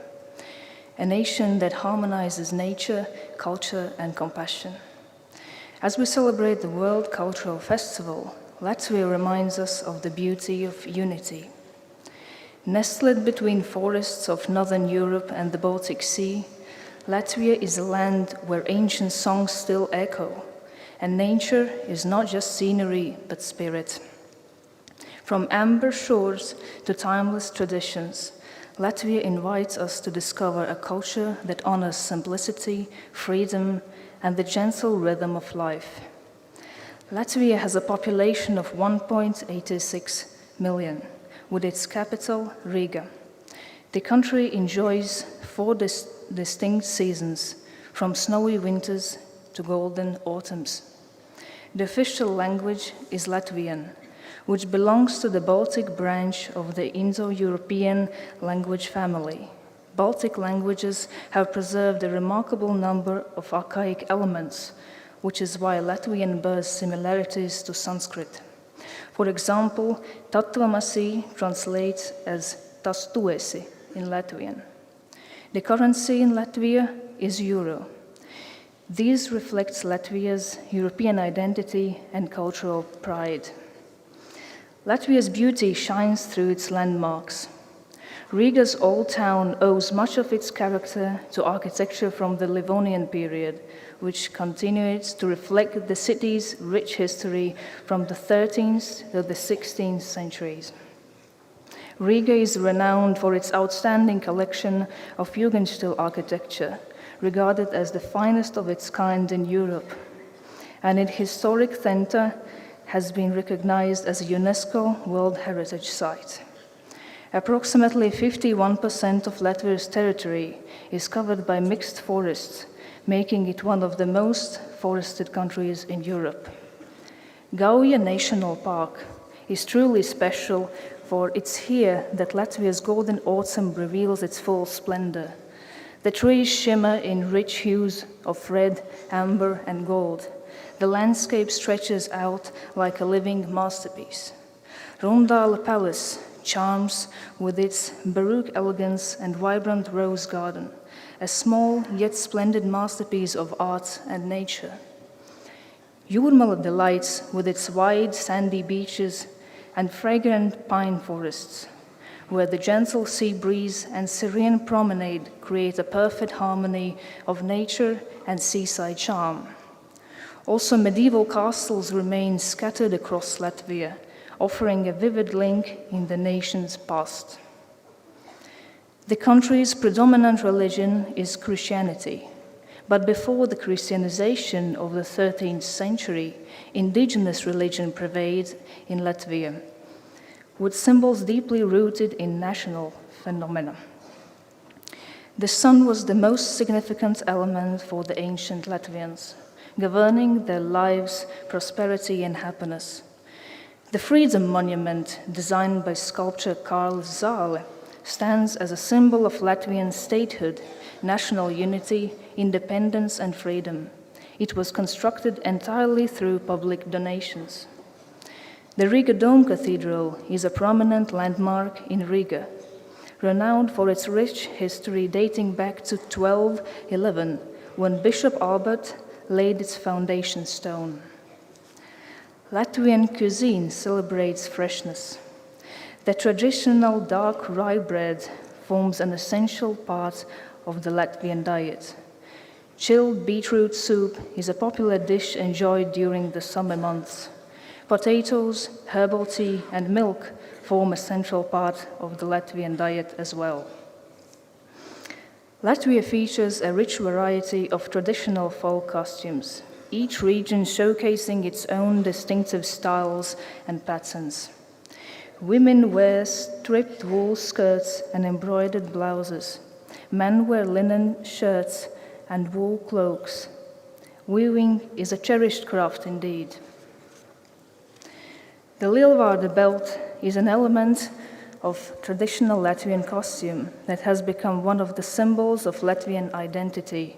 a nation that harmonizes nature, culture, and compassion. As we celebrate the World Cultural Festival, Latvia reminds us of the beauty of unity. Nestled between forests of Northern Europe and the Baltic Sea, Latvia is a land where ancient songs still echo, and nature is not just scenery, but spirit. From amber shores to timeless traditions, Latvia invites us to discover a culture that honors simplicity, freedom, and the gentle rhythm of life. Latvia has a population of 1.86 million, with its capital, Riga. The country enjoys 4 distinct seasons, from snowy winters to golden autumns. The official language is Latvian, which belongs to the Baltic branch of the Indo-European language family. Baltic languages have preserved a remarkable number of archaic elements, which is why Latvian bears similarities to Sanskrit. For example, tatvamasi translates as tas tu esi in Latvian. The currency in Latvia is euro. This reflects Latvia's European identity and cultural pride. Latvia's beauty shines through its landmarks. Riga's old town owes much of its character to architecture from the Livonian period, which continues to reflect the city's rich history from the 13th to the 16th centuries. Riga is renowned for its outstanding collection of Jugendstil architecture, regarded as the finest of its kind in Europe, and its historic center has been recognized as a UNESCO World Heritage Site. Approximately 51% of Latvia's territory is covered by mixed forests, making it one of the most forested countries in Europe. Gauja National Park is truly special, for it's here that Latvia's golden autumn reveals its full splendor. The trees shimmer in rich hues of red, amber, and gold. The landscape stretches out like a living masterpiece. Rundala Palace charms with its Baroque elegance and vibrant rose garden, a small yet splendid masterpiece of art and nature. Jūrmala delights with its wide sandy beaches and fragrant pine forests, where the gentle sea breeze and serene promenade create a perfect harmony of nature and seaside charm. Also, medieval castles remain scattered across Latvia, offering a vivid link in the nation's past. The country's predominant religion is Christianity, but before the Christianization of the 13th century, indigenous religion prevailed in Latvia, with symbols deeply rooted in national phenomena. The sun was the most significant element for the ancient Latvians, governing their lives, prosperity, and happiness. The Freedom Monument, designed by sculptor Karls Zāle, stands as a symbol of Latvian statehood, national unity, independence, and freedom. It was constructed entirely through public donations. The Riga Dome Cathedral is a prominent landmark in Riga, renowned for its rich history dating back to 1211, when Bishop Albert laid its foundation stone. Latvian cuisine celebrates freshness. The traditional dark rye bread forms an essential part of the Latvian diet. Chilled beetroot soup is a popular dish enjoyed during the summer months. Potatoes, herbal tea, and milk form a central part of the Latvian diet as well. Latvia features a rich variety of traditional folk costumes, each region showcasing its own distinctive styles and patterns. Women wear striped wool skirts and embroidered blouses. Men wear linen shirts and wool cloaks. Weaving is a cherished craft indeed. The Lielvārda belt is an element of traditional Latvian costume that has become one of the symbols of Latvian identity,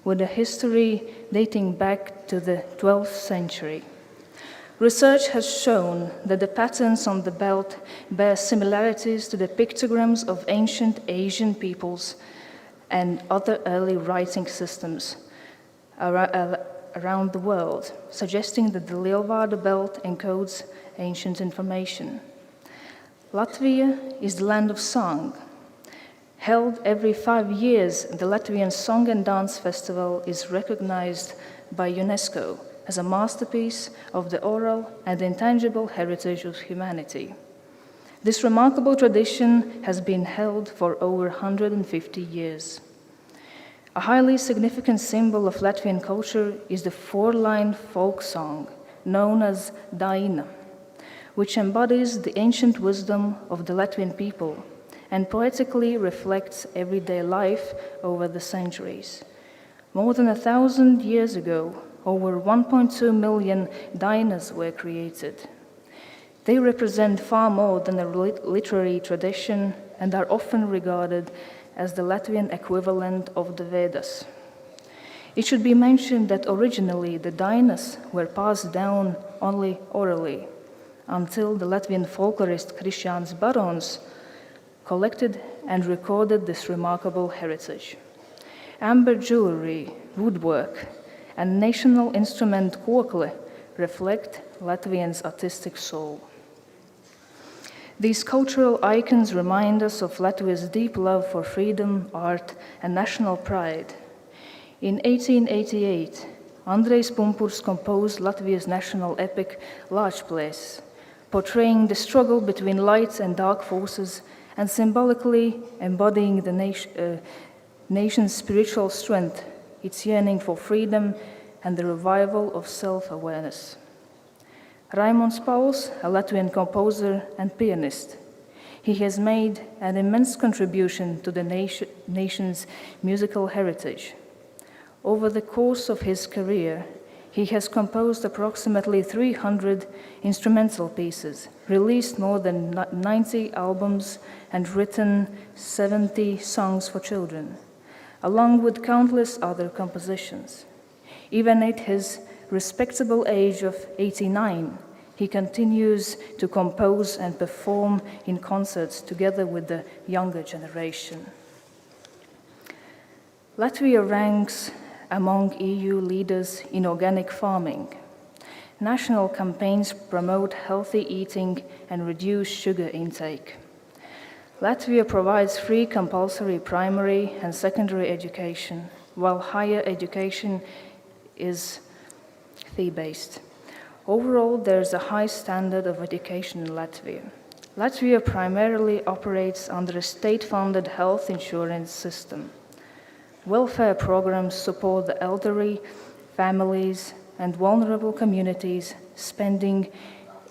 with a history dating back to the 12th century. Research has shown that the patterns on the belt bear similarities to the pictograms of ancient Asian peoples and other early writing systems around the world, suggesting that the Lielvārda belt encodes ancient information. Latvia is the land of song. Held every 5 years, the Latvian Song and Dance Festival is recognized by UNESCO as a masterpiece of the oral and intangible heritage of humanity. This remarkable tradition has been held for over 150 years. A highly significant symbol of Latvian culture is the 4-line folk song known as Daina, which embodies the ancient wisdom of the Latvian people and poetically reflects everyday life over the centuries. More than 1,000 years ago, over 1.2 million dainas were created. They represent far more than a literary tradition and are often regarded as the Latvian equivalent of the Vedas. It should be mentioned that originally the dainas were passed down only orally, until the Latvian folklorist Krišjāns Barons collected and recorded this remarkable heritage. Amber jewelry, woodwork, and national instrument kokle reflect Latvians' artistic soul. These cultural icons remind us of Latvia's deep love for freedom, art, and national pride. In 1888, Andrejs Pumpurs composed Latvia's national epic Lāčplēsis, portraying the struggle between light and dark forces and symbolically embodying the nation's spiritual strength, its yearning for freedom, and the revival of self-awareness. Raimons Pauls, a Latvian composer and pianist, he has made an immense contribution to the nation's musical heritage. Over the course of his career, he has composed approximately 300 instrumental pieces, released more than 90 albums, and written 70 songs for children, along with countless other compositions. Even at his respectable age of 89, he continues to compose and perform in concerts together with the younger generation. Latvia ranks among EU leaders in organic farming. National campaigns promote healthy eating and reduce sugar intake. Latvia provides free compulsory primary and secondary education, while higher education is fee-based. Overall, there is a high standard of education in Latvia. Latvia primarily operates under a state-funded health insurance system. Welfare programs support the elderly, families, and vulnerable communities, spending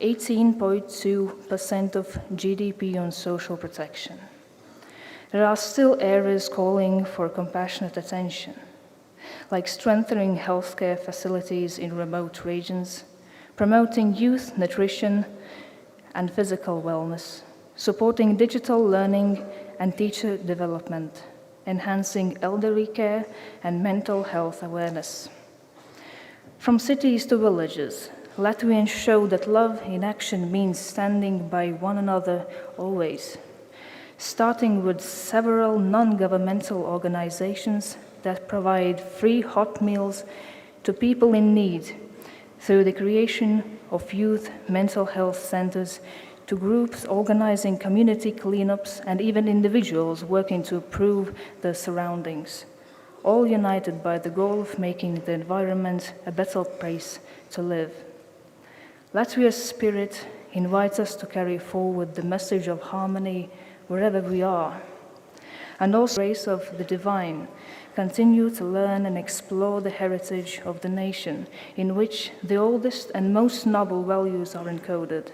18.2% of GDP on social protection. There are still areas calling for compassionate attention, like strengthening healthcare facilities in remote regions, promoting youth nutrition and physical wellness, supporting digital learning and teacher development, enhancing elderly care and mental health awareness. From cities to villages, Latvians show that love in action means standing by one another always, starting with several non-governmental organizations that provide free hot meals to people in need, through the creation of youth mental health centers, to groups organizing community cleanups, and even individuals working to improve their surroundings, all united by the goal of making the environment a better place to live. Latvia's spirit invites us to carry forward the message of harmony wherever we are, and also grace of the divine, continue to learn and explore the heritage of the nation in which the oldest and most noble values are encoded,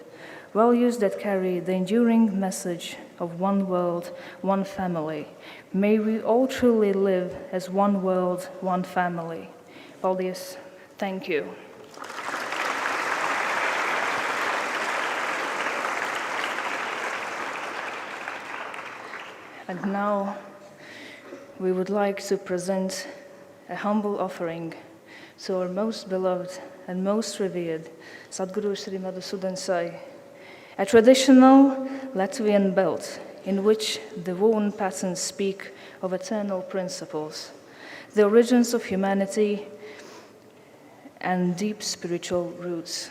values that carry the enduring message of one world, one family. May we all truly live as one world, one family. Paldies. Thank you. And now we would like to present a humble offering to our most beloved and most revered Sadhguru Sri Madhusudan Sai, a traditional Latvian belt in which the woven patterns speak of eternal principles, the origins of humanity, and deep spiritual roots.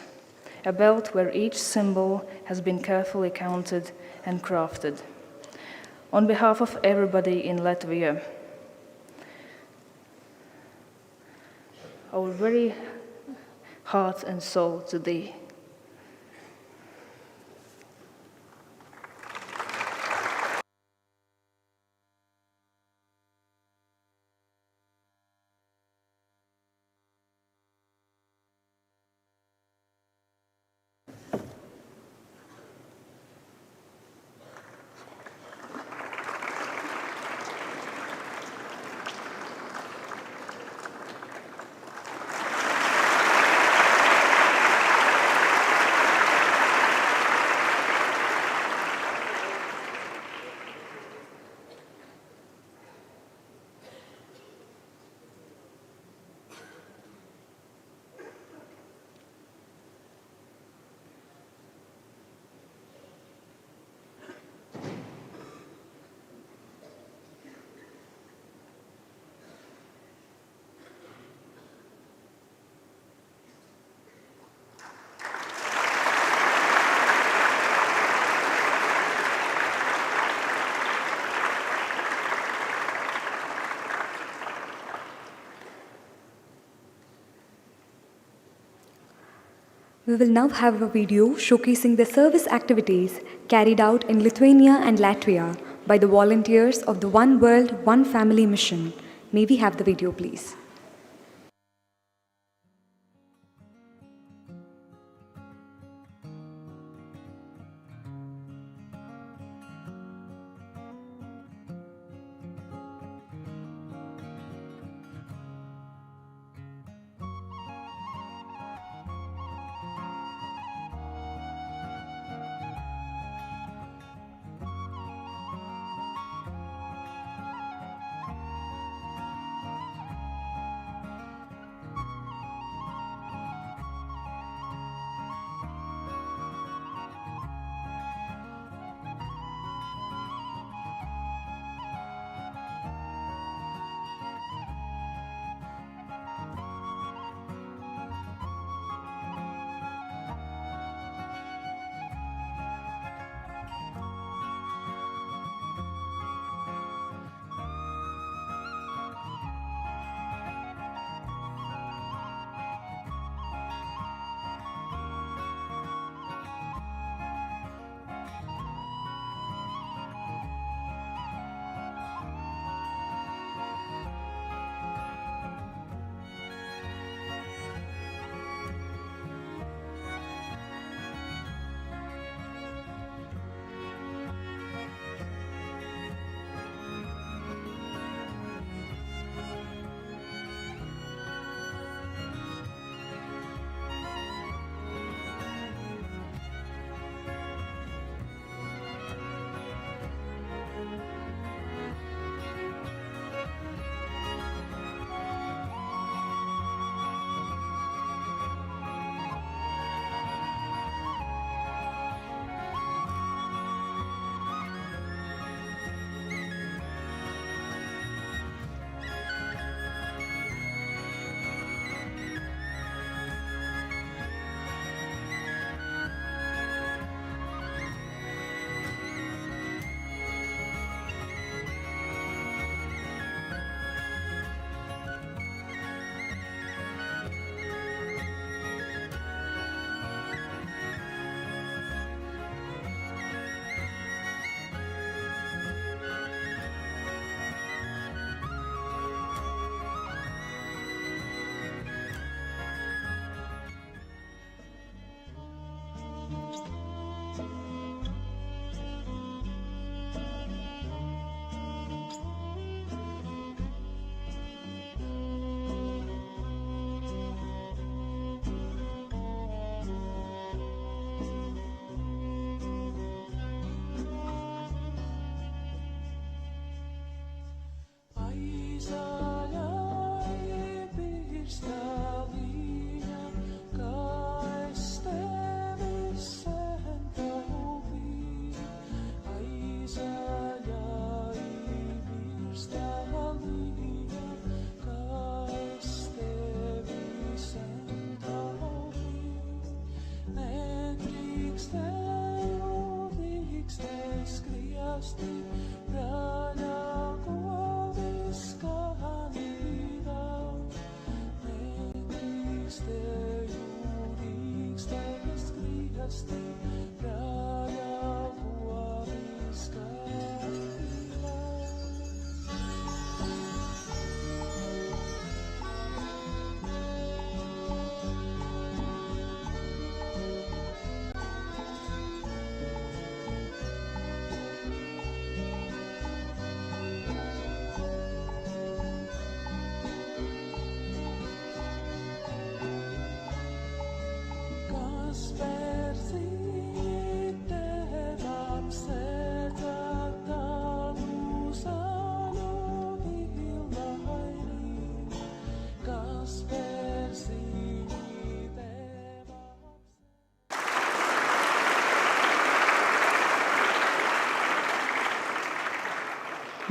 A belt where each symbol has been carefully counted and crafted. On behalf of everybody in Latvia, our very heart and soul to thee. We will now have a video showcasing the service activities carried out in Lithuania and Latvia by the volunteers of the One World, One Family mission. May we have the video, please?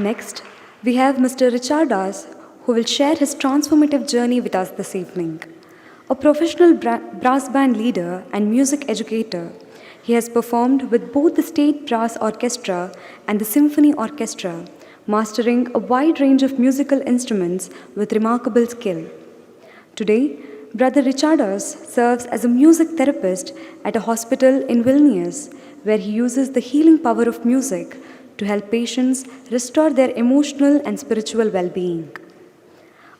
Next, we have Mr. Richardas, who will share his transformative journey with us this evening. A professional brass band leader and music educator, he has performed with both the State Brass Orchestra and the Symphony Orchestra, mastering a wide range of musical instruments with remarkable skill. Today, Brother Richardas serves as a music therapist at a hospital in Vilnius, where he uses the healing power of music to help patients restore their emotional and spiritual well-being.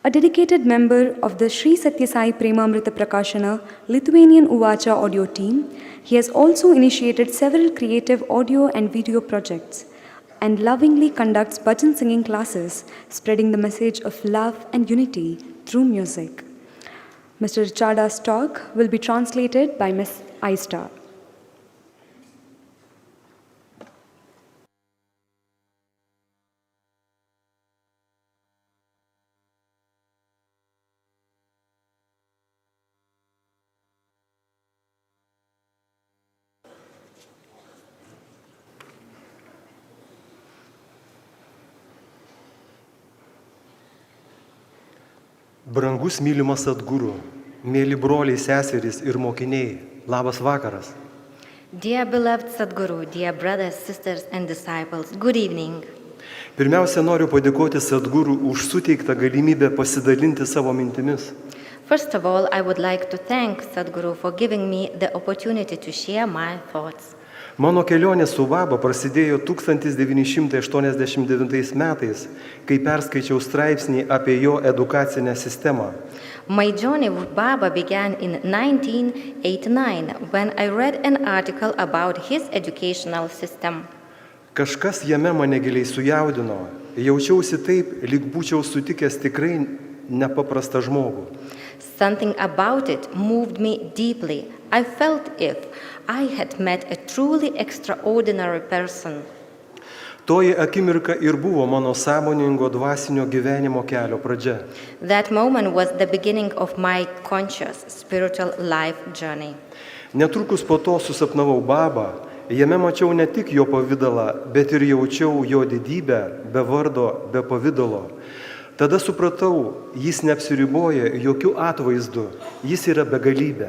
A dedicated member of the Sri Sathya Sai Premamrutham Prakashana Lithuanian Uvacha audio team, he has also initiated several creative audio and video projects and lovingly conducts bhajan singing classes, spreading the message of love and unity through music. Mr. Richardas' talk will be translated by Ms. Aista. Brangus mylimas Sadguru, mėly broliai, seserys ir mokiniai, labas vakaras. Dear beloved Sadguru, dear brothers, sisters and disciples, good evening. Pirmiausia, noriu padėkoti Sadguru už suteiktą galimybę pasidalinti savo mintimis. First of all, I would like to thank Sadguru for giving me the opportunity to share my thoughts. Mano kelionė su Baba prasidėjo 1989 metais, kai perskaičiau straipsnį apie jo edukacinę sistemą. My journey with Baba began in 1989 when I read an article about his educational system. Kažkas jame mane giliai sujaudino. Jaučiausi taip, lyg būčiau sutikęs tikrai nepaprastą žmogų. Something about it moved me deeply. I felt if I had met a truly extraordinary person. Toji akimirka ir buvo mano sąmoningo dvasinio gyvenimo kelio pradžia. That moment was the beginning of my conscious spiritual life journey. Netrukus po to susapnavau Babą, jame mačiau ne tik jo pavidalą, bet ir jaučiau jo didybę, be vardo, be pavidalo. Tada supratau, jis neapsiriboja jokių atvaizdų, jis yra begalybė.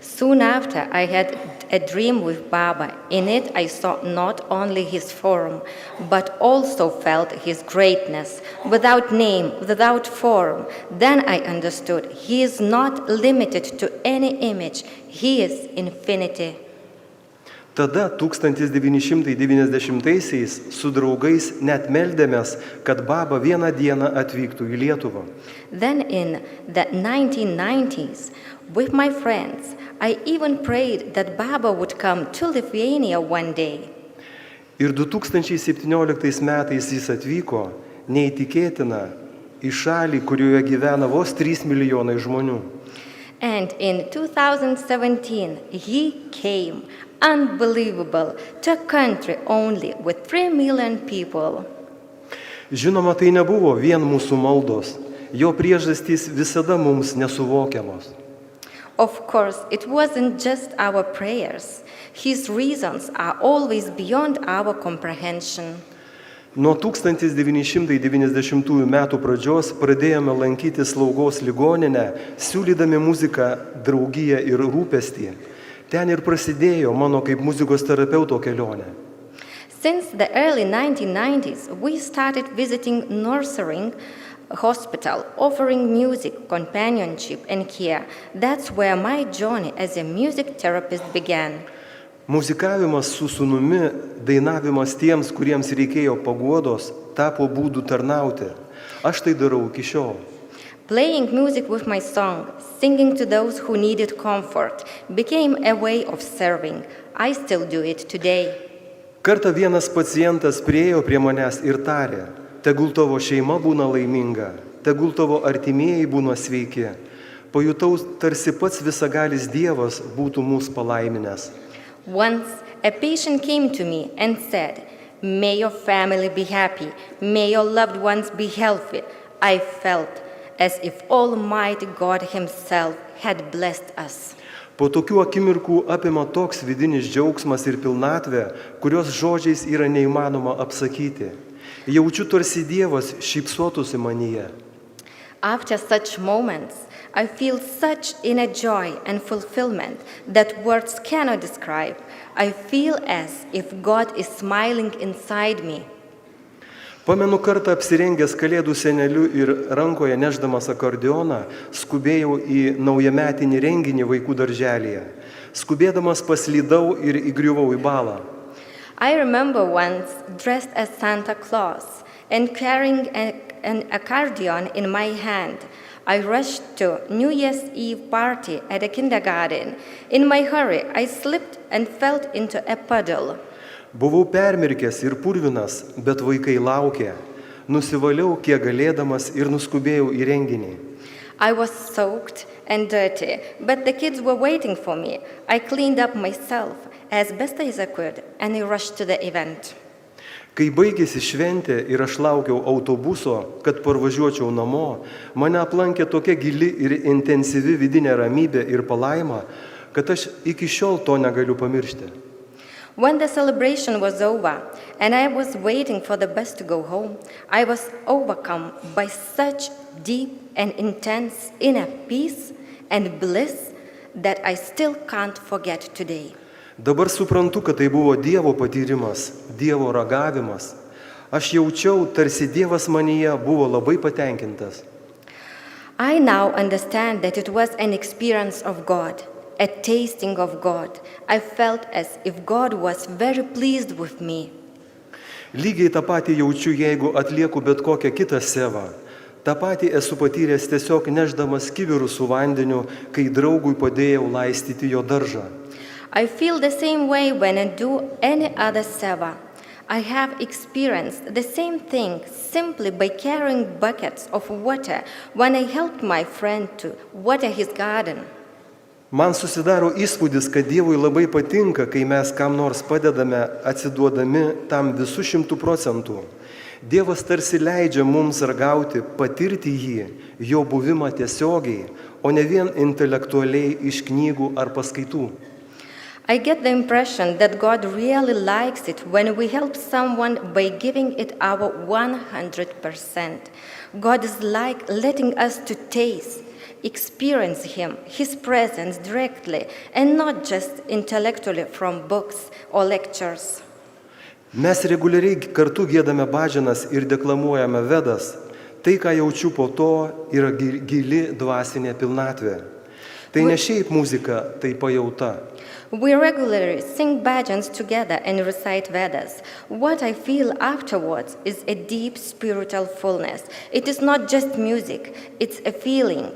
Soon after, I had a dream with Baba. In it, I saw not only his form, but also felt his greatness, without name, without form. Then I understood he is not limited to any image, he is infinity. Tada 1990-aisiais su draugais net meldėmės, kad Baba vieną dieną atvyktų į Lietuvą. Then in the 1990s, with my friends, I even prayed that Baba would come to Lithuania one day. Ir 2017 metais jis atvyko, neįtikėtina, į šalį, kurioje gyvena vos 3 milijonai žmonių. And in 2017, he came, unbelievable, to a country only with 3 million people. Žinoma, tai nebuvo vien mūsų maldos, jo priežastys visada mums nesuvokiamos. Of course, it wasn't just our prayers. His reasons are always beyond our comprehension. Nuo 1990 metų pradžios pradėjome lankyti slaugos ligoninę, siūlydami muziką, draugiją ir rūpestį. Ten ir prasidėjo mano kaip muzikos terapeuto kelionė. Since the early 1990s, we started visiting nurturing hospital, offering music, companionship and care. That's where my journey as a music therapist began. Muzikavimas su sūnumi, dainavimas tiems, kuriems reikėjo paguodos, tapo būdu tarnauti. Aš tai darau iki šiol. Playing music with my song, singing to those who needed comfort, became a way of serving. I still do it today. Kartą vienas pacientas priėjo prie manęs ir tarė, tegul tavo šeima būna laiminga, tegul tavo artimieji būna sveiki. Pajutau, tarsi pats visagalis Dievas būtų mus palaiminęs. Once, a patient came to me and said, "May your family be happy, may your loved ones be healthy." I felt as if Almighty God Himself had blessed us. Po tokių akimirkų apima toks vidinis džiaugsmas ir pilnatvė, kurios žodžiais yra neįmanoma apsakyti. Jaučiu tarsi Dievas šypsotųsi manyje. After such moments, I feel such inner joy and fulfillment that words cannot describe. I feel as if God is smiling inside me. Pamenu kartą apsirengęs kalėdų seneliu ir rankoje nešdamas akordeoną, skubėjau į naujametinį renginį vaikų darželyje. Skubėdamas paslydau ir įgriuvau į balą. I remember once dressed as Santa Claus and carrying an accordion in my hand. I rushed to New Year's Eve party at a kindergarten. In my hurry, I slipped and fell into a puddle. Buvau permirkęs ir purvinas, bet vaikai laukė. Nusivaliau kiek galėdamas ir nuskubėjau į renginį. I was soaked and dirty, but the kids were waiting for me. I cleaned up myself as best as I could and I rushed to the event. Kai baigėsi šventė ir aš laukiau autobuso, kad parvažiuočiau namo, mane aplankė tokia gili ir intensyvi vidinė ramybė ir palaima, kad aš iki šiol to negaliu pamiršti. When the celebration was over and I was waiting for the bus to go home, I was overcome by such deep and intense inner peace and bliss that I still can't forget today. Dabar suprantu, kad tai buvo Dievo patyrimas, Dievo ragavimas. Aš jaučiau, tarsi Dievas manyje buvo labai patenkintas. I now understand that it was an experience of God, a tasting of God. I felt as if God was very pleased with me. Lygiai tą patį jaučiu, jeigu atlieku bet kokią kitą sevą. Ta patį esu patyręs tiesiog neždamas kibirų su vandeniu, kai draugui padėjau laistyti jo daržą. I feel the same way when I do any other seva. I have experienced the same thing simply by carrying buckets of water when I helped my friend to water his garden. Man susidaro įspūdis, kad Dievui labai patinka, kai mes kam nors padedame atsiduodami tam visų 100%. Dievas tarsi leidžia mums ragauti, patirti jį, jo buvimą tiesiogiai, o ne vien intelektualiai iš knygų ar paskaitų. I get the impression that God really likes it when we help someone by giving it our 100%. God is like letting us to taste, experience Him, His presence directly, and not just intellectually from books or lectures. Mes reguliariai kartu giedame bhajanas ir deklamuojame vedas. Tai, ką jaučiu po to, yra gili dvasinė pilnatvė. Tai ne šiaip muzika, tai pajauta. We regularly sing bhajans together and recite Vedas. What I feel afterwards is a deep spiritual fullness. It is not just music, it's a feeling.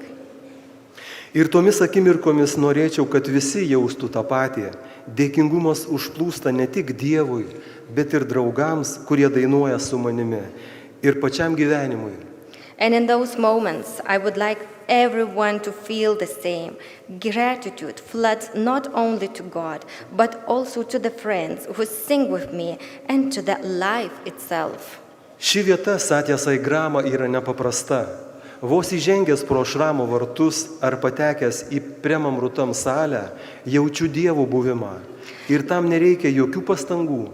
Ir tomis akimirkomis norėčiau, kad visi jaustų tą patį. Dėkingumas užplūsta ne tik Dievui, bet ir draugams, kurie dainuoja su manimi, ir pačiam gyvenimui. And in those moments, I would like everyone to feel the same. Gratitude floods not only to God, but also to the friends who sing with me and to the life itself. Ši vieta Sathya Grama yra nepaprasta. Vos įžengęs pro šramo vartus ar patekęs į Premamrutham salę, jaučiu Dievo buvimą. Ir tam nereikia jokių pastangų.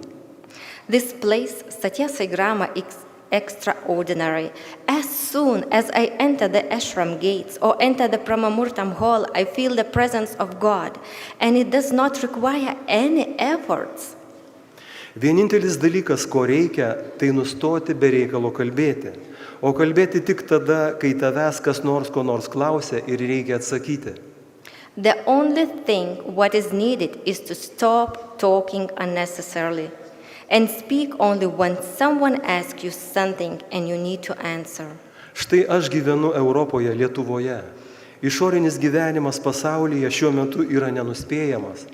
This place, Sathya Grama, is extraordinary. As soon as I enter the ashram gates or enter the Premamrutham hall, I feel the presence of God, and it does not require any efforts. Vienintelis dalykas, ko reikia, tai nustoti be reikalo kalbėti. O kalbėti tik tada, kai tavęs kas nors ko nors klausia ir reikia atsakyti. The only thing what is needed is to stop talking unnecessarily and speak only when someone asks you something and you need to answer. Štai aš gyvenu Europoje, Lietuvoje. Išorinis gyvenimas pasaulyje šiuo metu yra nenuspėjamas.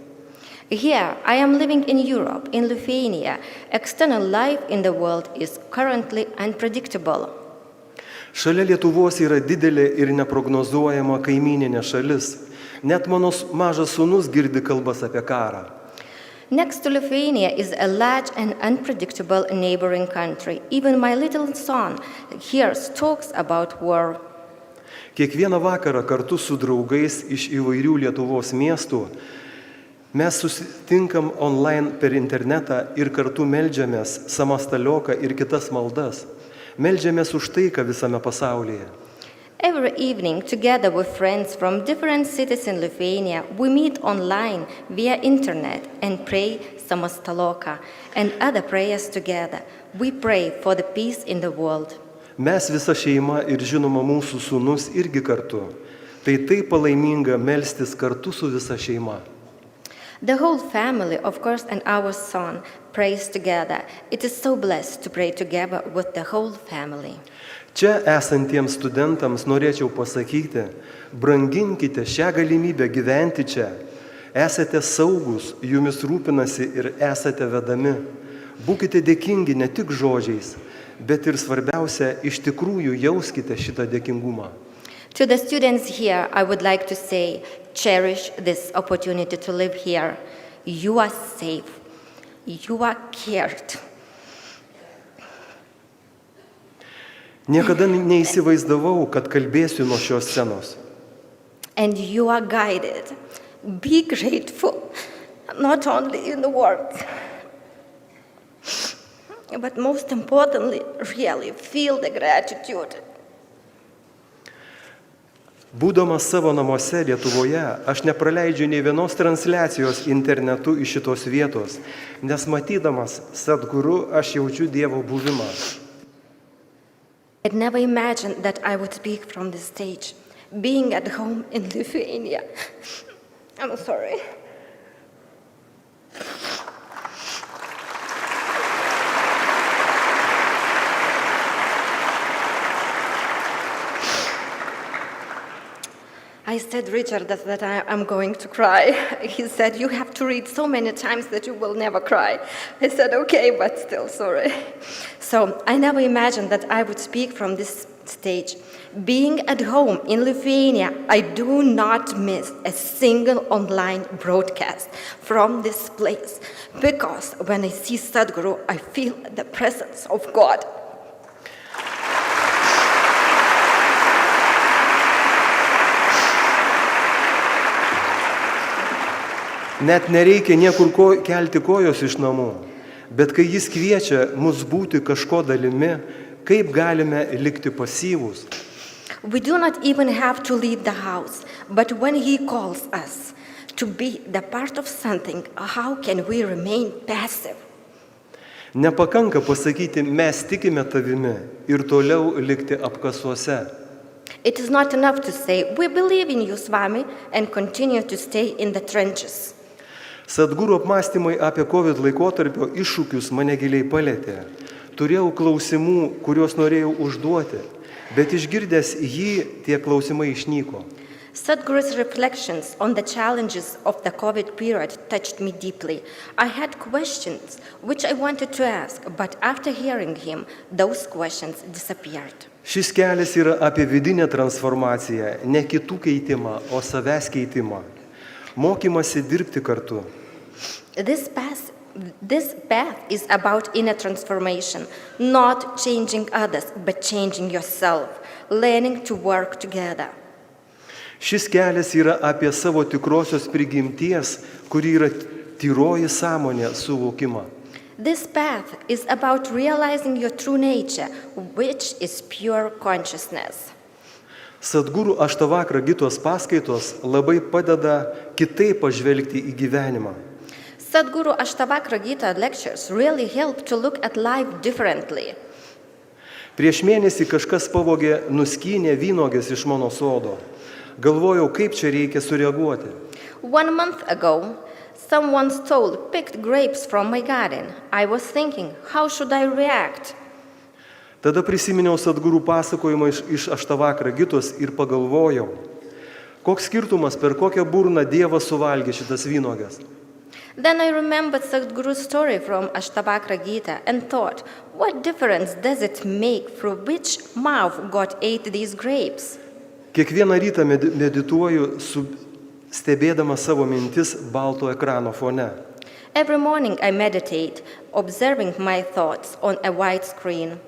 Here, I am living in Europe, in Lithuania. External life in the world is currently unpredictable. Šalia Lietuvos yra didelė ir neprognozuojama kaimyninė šalis. Net mano mažas sūnus girdi kalbas apie karą. Next to Lithuania is a large and unpredictable neighboring country. Even my little son hears talks about war. Kiekvieną vakarą kartu su draugais iš įvairių Lietuvos miestų Mes susitinkam online per internetą ir kartu meldžiamės Samatalioką ir kitas maldas. Meldžiamės už taiką visame pasaulyje. Every evening, together with friends from different cities in Lithuania, we meet online via internet and pray Samastaloka and other prayers together. We pray for the peace in the world. Mes visa šeima ir žinoma mūsų sūnus irgi kartu. Tai taip palaiminga melstis kartu su visa šeima. The whole family, of course, and our son prays together. It is so blessed to pray together with the whole family. Čia esantiems studentams norėčiau pasakyti, branginkite šią galimybę gyventi čia. Esate saugus, jumis rūpinasi ir esate vedami. Būkite dėkingi ne tik žodžiais, bet ir svarbiausia, iš tikrųjų jauskite šitą dėkingumą. To the students here, I would like to say, cherish this opportunity to live here. You are safe. You are cared. Niekada neįsivaizdavau, kad kalbėsiu nuo šios scenos. And you are guided. Be grateful, not only in the word, but most importantly, really feel the gratitude. Būdamas savo namuose Lietuvoje, aš nepraleidžiu nei vienos transliacijos internetu iš šitos vietos, nes matydamas Sadguru aš jaučiu Dievo buvimą. I never imagined that I would speak from this stage, being at home in Lithuania. I'm sorry. I said, Richard, that I'm going to cry. He said, you have to read so many times that you will never cry. I said, okay, but still, sorry. So I never imagined that I would speak from this stage. Being at home in Lithuania, I do not miss a single online broadcast from this place, because when I see Sadhguru, I feel the presence of God. Net nereikia niekur kelti kojos iš namų, bet kai jis kviečia mus būti kažko dalimi, kaip galime likti pasyvūs? We do not even have to leave the house, but when he calls us to be the part of something, how can we remain passive? Nepakanka pasakyti, mes tikime tavimi ir toliau likti apkasuose. It is not enough to say, we believe in you, Swami, and continue to stay in the trenches. Sadguru apmąstymai apie COVID laikotarpio iššūkius mane giliai palėtė. Turėjau klausimų, kuriuos norėjau užduoti, bet išgirdęs jį, tie klausimai išnyko. Sadhguru's reflections on the challenges of the COVID period touched me deeply. I had questions which I wanted to ask, but after hearing him, those questions disappeared. Šis kelias yra apie vidinę transformaciją, ne kitų keitimą, o savęs keitimą. Mokymasi dirbti kartu. This path is about inner transformation, not changing others, but changing yourself, learning to work together. Šis kelias yra apie savo tikrosios prigimties, kuri yra tyroji sąmonė suvokimą. This path is about realizing your true nature, which is pure consciousness. Sadguru Aštavakra Gitos paskaitos labai padeda kitaip pažvelgti į gyvenimą. Sadhguru Ashtavakra Gita lectures really help to look at life differently. Prieš mėnesį kažkas pavogė nuskynę vynogės iš mano sodo. Galvojau, kaip čia reikia sureaguoti. 1 month ago, someone stole picked grapes from my garden. I was thinking, how should I react? Tada prisiminiau Sadguru pasakojimą iš Aštavakra Gitos ir pagalvojau, koks skirtumas, per kokią burną Dievas suvalgė šitas vynogės. Then I remembered Sadhguru's story from Ashtavakra Gita and thought, what difference does it make through which mouth God ate these grapes? Kiekvieną rytą medituoju, stebėdama savo mintis balto ekrano fone. Every morning I meditate, observing my thoughts on a white screen.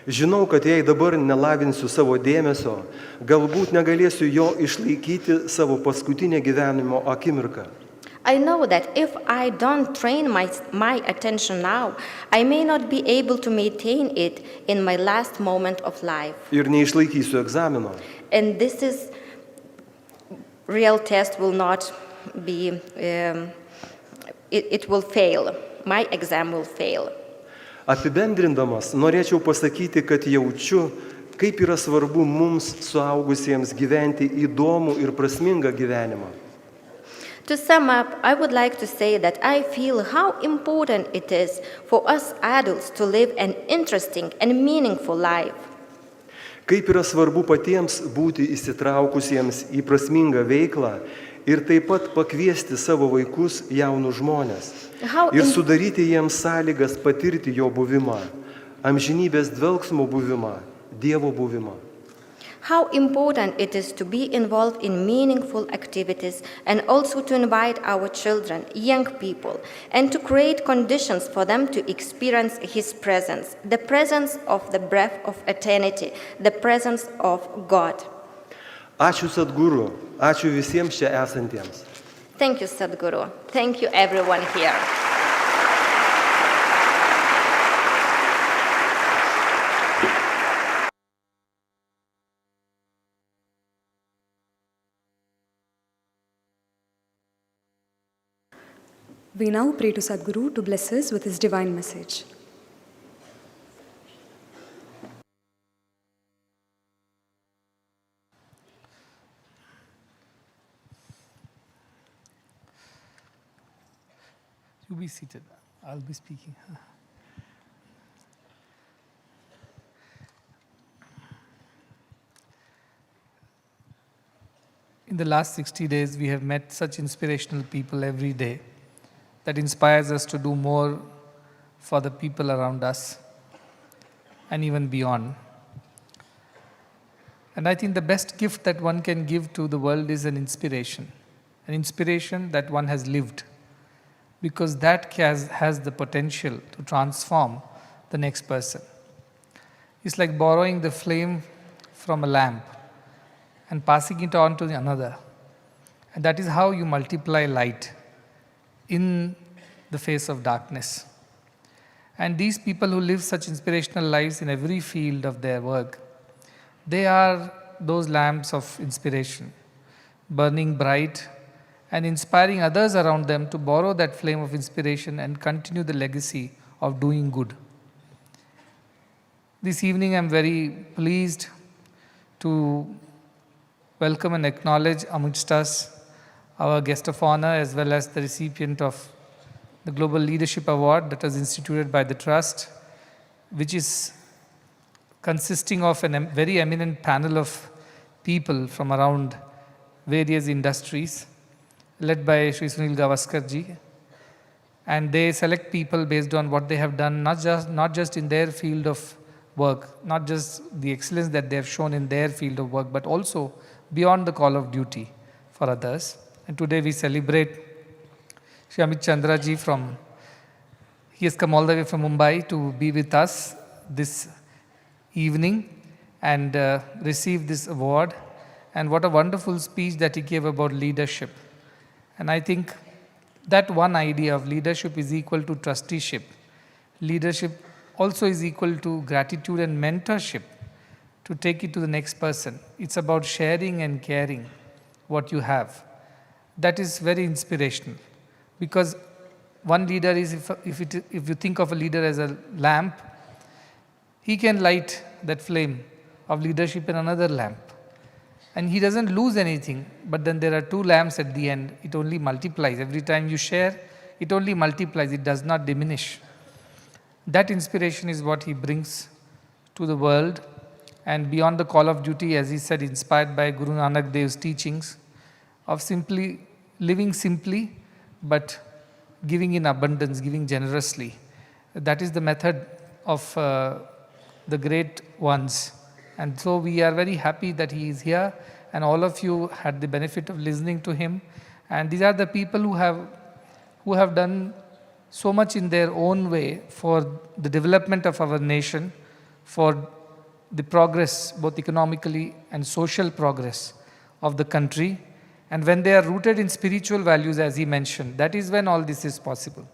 Žinau, kad jei dabar nelavinsiu savo dėmesio, galbūt negalėsiu jo išlaikyti savo paskutinę gyvenimo akimirką. I know that if I don't train my attention now, I may not be able to maintain it in my last moment of life. Ir neišlaikysiu egzamino. And this is real test will not be, it will fail. My exam will fail. Apibendrindamas, norėčiau pasakyti, kad jaučiu, kaip yra svarbu mums suaugusiems gyventi įdomų ir prasmingą gyvenimą. To sum up, I would like to say that I feel how important it is for us adults to live an interesting and meaningful life. Kaip yra svarbu patiems būti įsitraukusiems į prasmingą veiklą ir taip pat pakviesti savo vaikus, jaunus žmonės ir sudaryti jiems sąlygas patirti jo buvimą, amžinybės dvelksmo buvimą, Dievo buvimą. How important it is to be involved in meaningful activities and also to invite our children, young people, and to create conditions for them to experience His presence, the presence of the breath of eternity, the presence of God. Ačiū Sadguru, ačiū visiems čia esantiems. Thank you, Sadhguru. Thank you, everyone here. We now pray to Sadhguru to bless us with his divine message. You be seated. I'll be speaking. In the last 60 days, we have met such inspirational people every day that inspires us to do more for the people around us and even beyond. And I think the best gift that one can give to the world is an inspiration that one has lived, because that has the potential to transform the next person. It's like borrowing the flame from a lamp and passing it on to another. And that is how you multiply light in the face of darkness. And these people who live such inspirational lives in every field of their work, they are those lamps of inspiration, burning bright and inspiring others around them to borrow that flame of inspiration and continue the legacy of doing good. This evening I am very pleased to welcome and acknowledge amongst us our guest of honor as well as the recipient of the Global Leadership Award that was instituted by the Trust, which is consisting of a very eminent panel of people from around various industries, led by Sri Sunil Gavaskar ji. And they select people based on what they have done, not just in their field of work, not just the excellence that they have shown in their field of work, but also beyond the call of duty for others. And today we celebrate Shri Amit Chandra ji he has come all the way from Mumbai to be with us this evening and receive this award. And what a wonderful speech that he gave about leadership. And I think that one idea of leadership is equal to trusteeship. Leadership also is equal to gratitude and mentorship to take it to the next person. It's about sharing and caring what you have. That is very inspirational, because one leader is, if you think of a leader as a lamp, he can light that flame of leadership in another lamp. And he doesn't lose anything, but then there are two lamps at the end. It only multiplies. Every time you share, it only multiplies. It does not diminish. That inspiration is what he brings to the world. And beyond the call of duty, as he said, inspired by Guru Nanak Dev's teachings of simply living simply, but giving in abundance, giving generously. That is the method of the great ones. And so we are very happy that he is here, and all of you had the benefit of listening to him. And these are the people who have done so much in their own way for the development of our nation, for the progress, both economically and social progress of the country. And when they are rooted in spiritual values, as he mentioned, that is when all this is possible.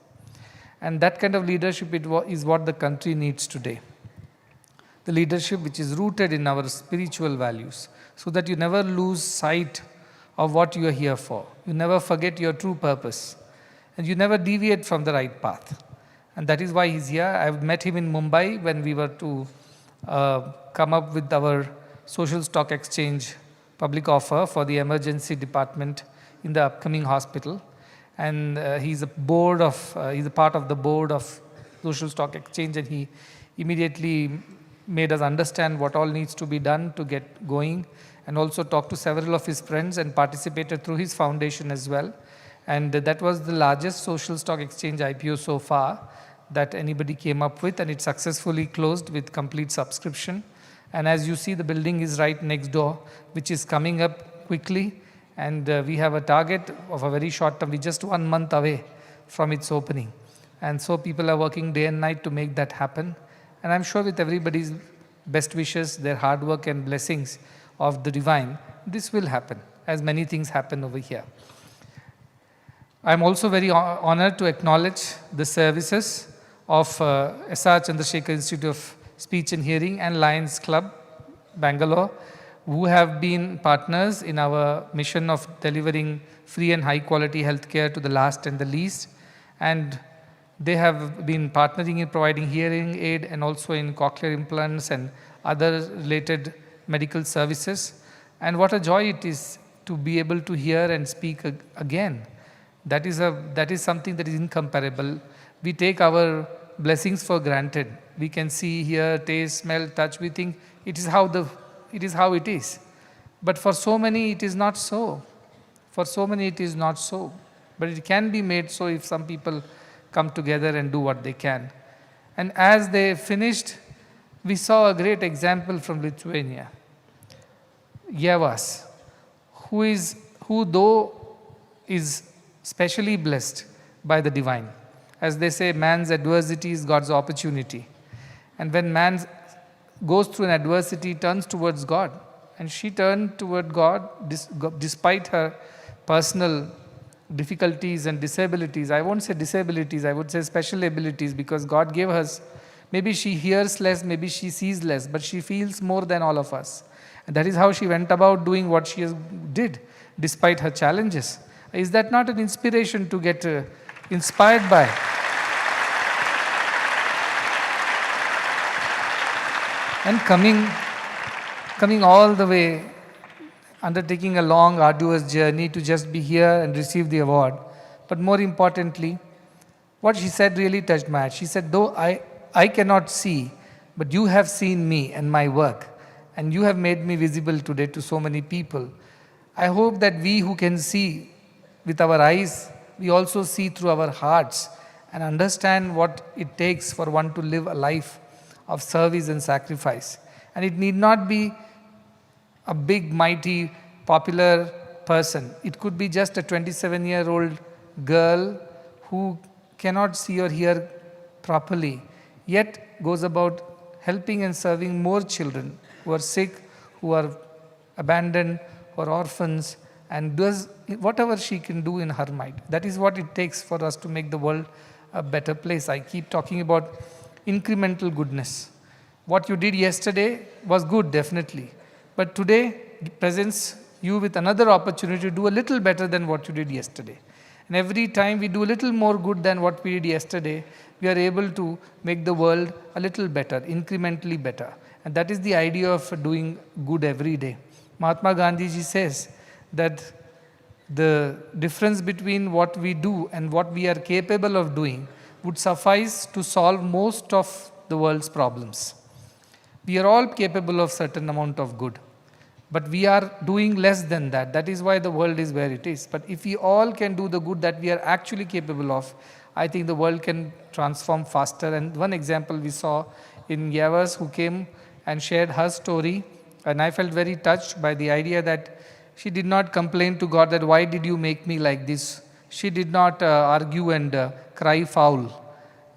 And that kind of leadership is what the country needs today. The leadership which is rooted in our spiritual values, so that you never lose sight of what you are here for. You never forget your true purpose, and you never deviate from the right path. And that is why he's here. I've met him in Mumbai when we were to come up with our social stock exchange public offer for the emergency department in the upcoming hospital. And he's a part of the board of social stock exchange, and he immediately made us understand what all needs to be done to get going, and also talked to several of his friends and participated through his foundation as well. And that was the largest social stock exchange IPO so far that anybody came up with, and it successfully closed with complete subscription. And as you see, the building is right next door, which is coming up quickly, and we have a target of a very short term. We're just 1 month away from its opening. And so people are working day and night to make that happen. And I'm sure with everybody's best wishes, their hard work and blessings of the divine, this will happen, as many things happen over here. I'm also very honored to acknowledge the services of SR Chandrasekhar Institute of Speech and Hearing and Lions Club, Bangalore, who have been partners in our mission of delivering free and high quality healthcare to the last and the least. And they have been partnering in providing hearing aid and also in cochlear implants and other related medical services. And what a joy it is to be able to hear and speak again. That is something that is incomparable. We take our blessings for granted. We can see, hear, taste, smell, touch. We think it is how it is. But for so many, it is not so. For so many, it is not so. But it can be made so if some people come together and do what they can. And as they finished, we saw a great example from Lithuania. Yevas, who though is specially blessed by the divine. As they say, man's adversity is God's opportunity. And when man goes through an adversity, turns towards God. And she turned toward God despite her personal difficulties and disabilities. I won't say disabilities, I would say special abilities, because God gave us, maybe she hears less, maybe she sees less, but she feels more than all of us. And that is how she went about doing what she did, despite her challenges. Is that not an inspiration to get inspired by? And coming all the way, undertaking a long, arduous journey to just be here and receive the award. But more importantly, what she said really touched my heart. She said, though I cannot see, but you have seen me and my work, and you have made me visible today to so many people. I hope that we who can see with our eyes, we also see through our hearts and understand what it takes for one to live a life of service and sacrifice. And it need not be a big, mighty, popular person. It could be just a 27-year-old girl who cannot see or hear properly, yet goes about helping and serving more children who are sick, who are abandoned, who are orphans, and does whatever she can do in her mind. That is what it takes for us to make the world a better place. I keep talking about incremental goodness. What you did yesterday was good, definitely. But today presents you with another opportunity to do a little better than what you did yesterday. And every time we do a little more good than what we did yesterday, we are able to make the world a little better, incrementally better. And that is the idea of doing good every day. Mahatma Gandhi ji says that the difference between what we do and what we are capable of doing would suffice to solve most of the world's problems. We are all capable of certain amount of good, but we are doing less than that. That is why the world is where it is. But if we all can do the good that we are actually capable of, I think the world can transform faster. And one example we saw in Yavas, who came and shared her story, and I felt very touched by the idea that she did not complain to God that why did you make me like this. She did not argue and cry foul.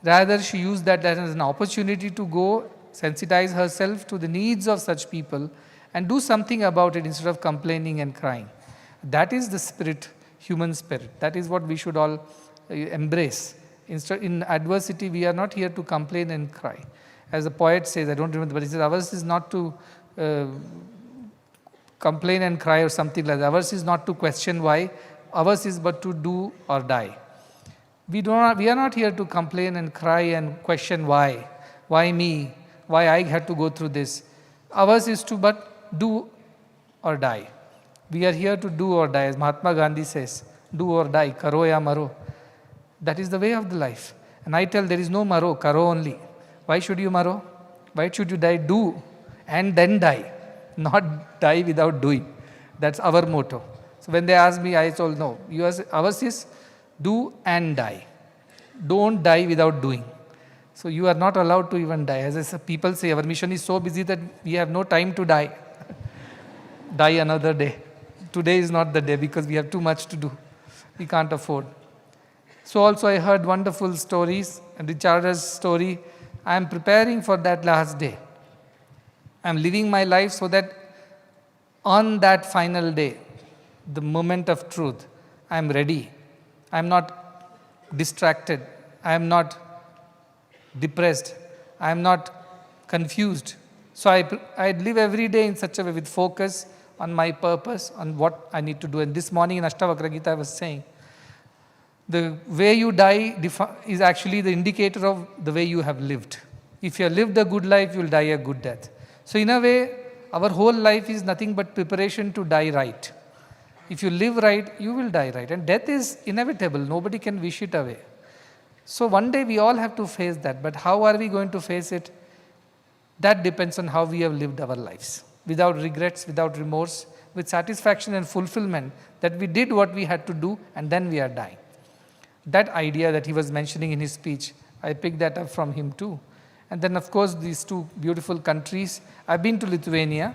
Rather, she used that as an opportunity to go sensitize herself to the needs of such people and do something about it instead of complaining and crying. That is the spirit, human spirit. That is what we should all embrace. Instead, in adversity, we are not here to complain and cry. As the poet says, I don't remember, but he says, ours is not to complain and cry or something like that. Ours is not to question why. Ours is but to do or die. We are not here to complain and cry and question why. Why me? Why I had to go through this? Ours is to but do or die. We are here to do or die. As Mahatma Gandhi says, do or die, karo ya maro. That is the way of the life. And I tell there is no maro, karo only. Why should you maro? Why should you die? Do and then die. Not die without doing. That's our motto. So when they ask me, I told no. Ours is do and die. Don't die without doing. So you are not allowed to even die. As people say, our mission is so busy that we have no time to die. Die another day. Today is not the day because we have too much to do. We can't afford. So also I heard wonderful stories, and Richard's story. I am preparing for that last day. I am living my life so that on that final day, the moment of truth, I am ready. I am not distracted. I am not depressed. I am not confused. So I live every day in such a way with focus on my purpose, on what I need to do. And this morning in Ashtavakra Gita I was saying, the way you die is actually the indicator of the way you have lived. If you have lived a good life, you will die a good death. So in a way, our whole life is nothing but preparation to die right. If you live right, you will die right. And death is inevitable. Nobody can wish it away. So one day we all have to face that. But how are we going to face it? That depends on how we have lived our lives. Without regrets, without remorse, with satisfaction and fulfillment that we did what we had to do and then we are dying. That idea that he was mentioning in his speech, I picked that up from him too. And then of course these two beautiful countries. I've been to Lithuania.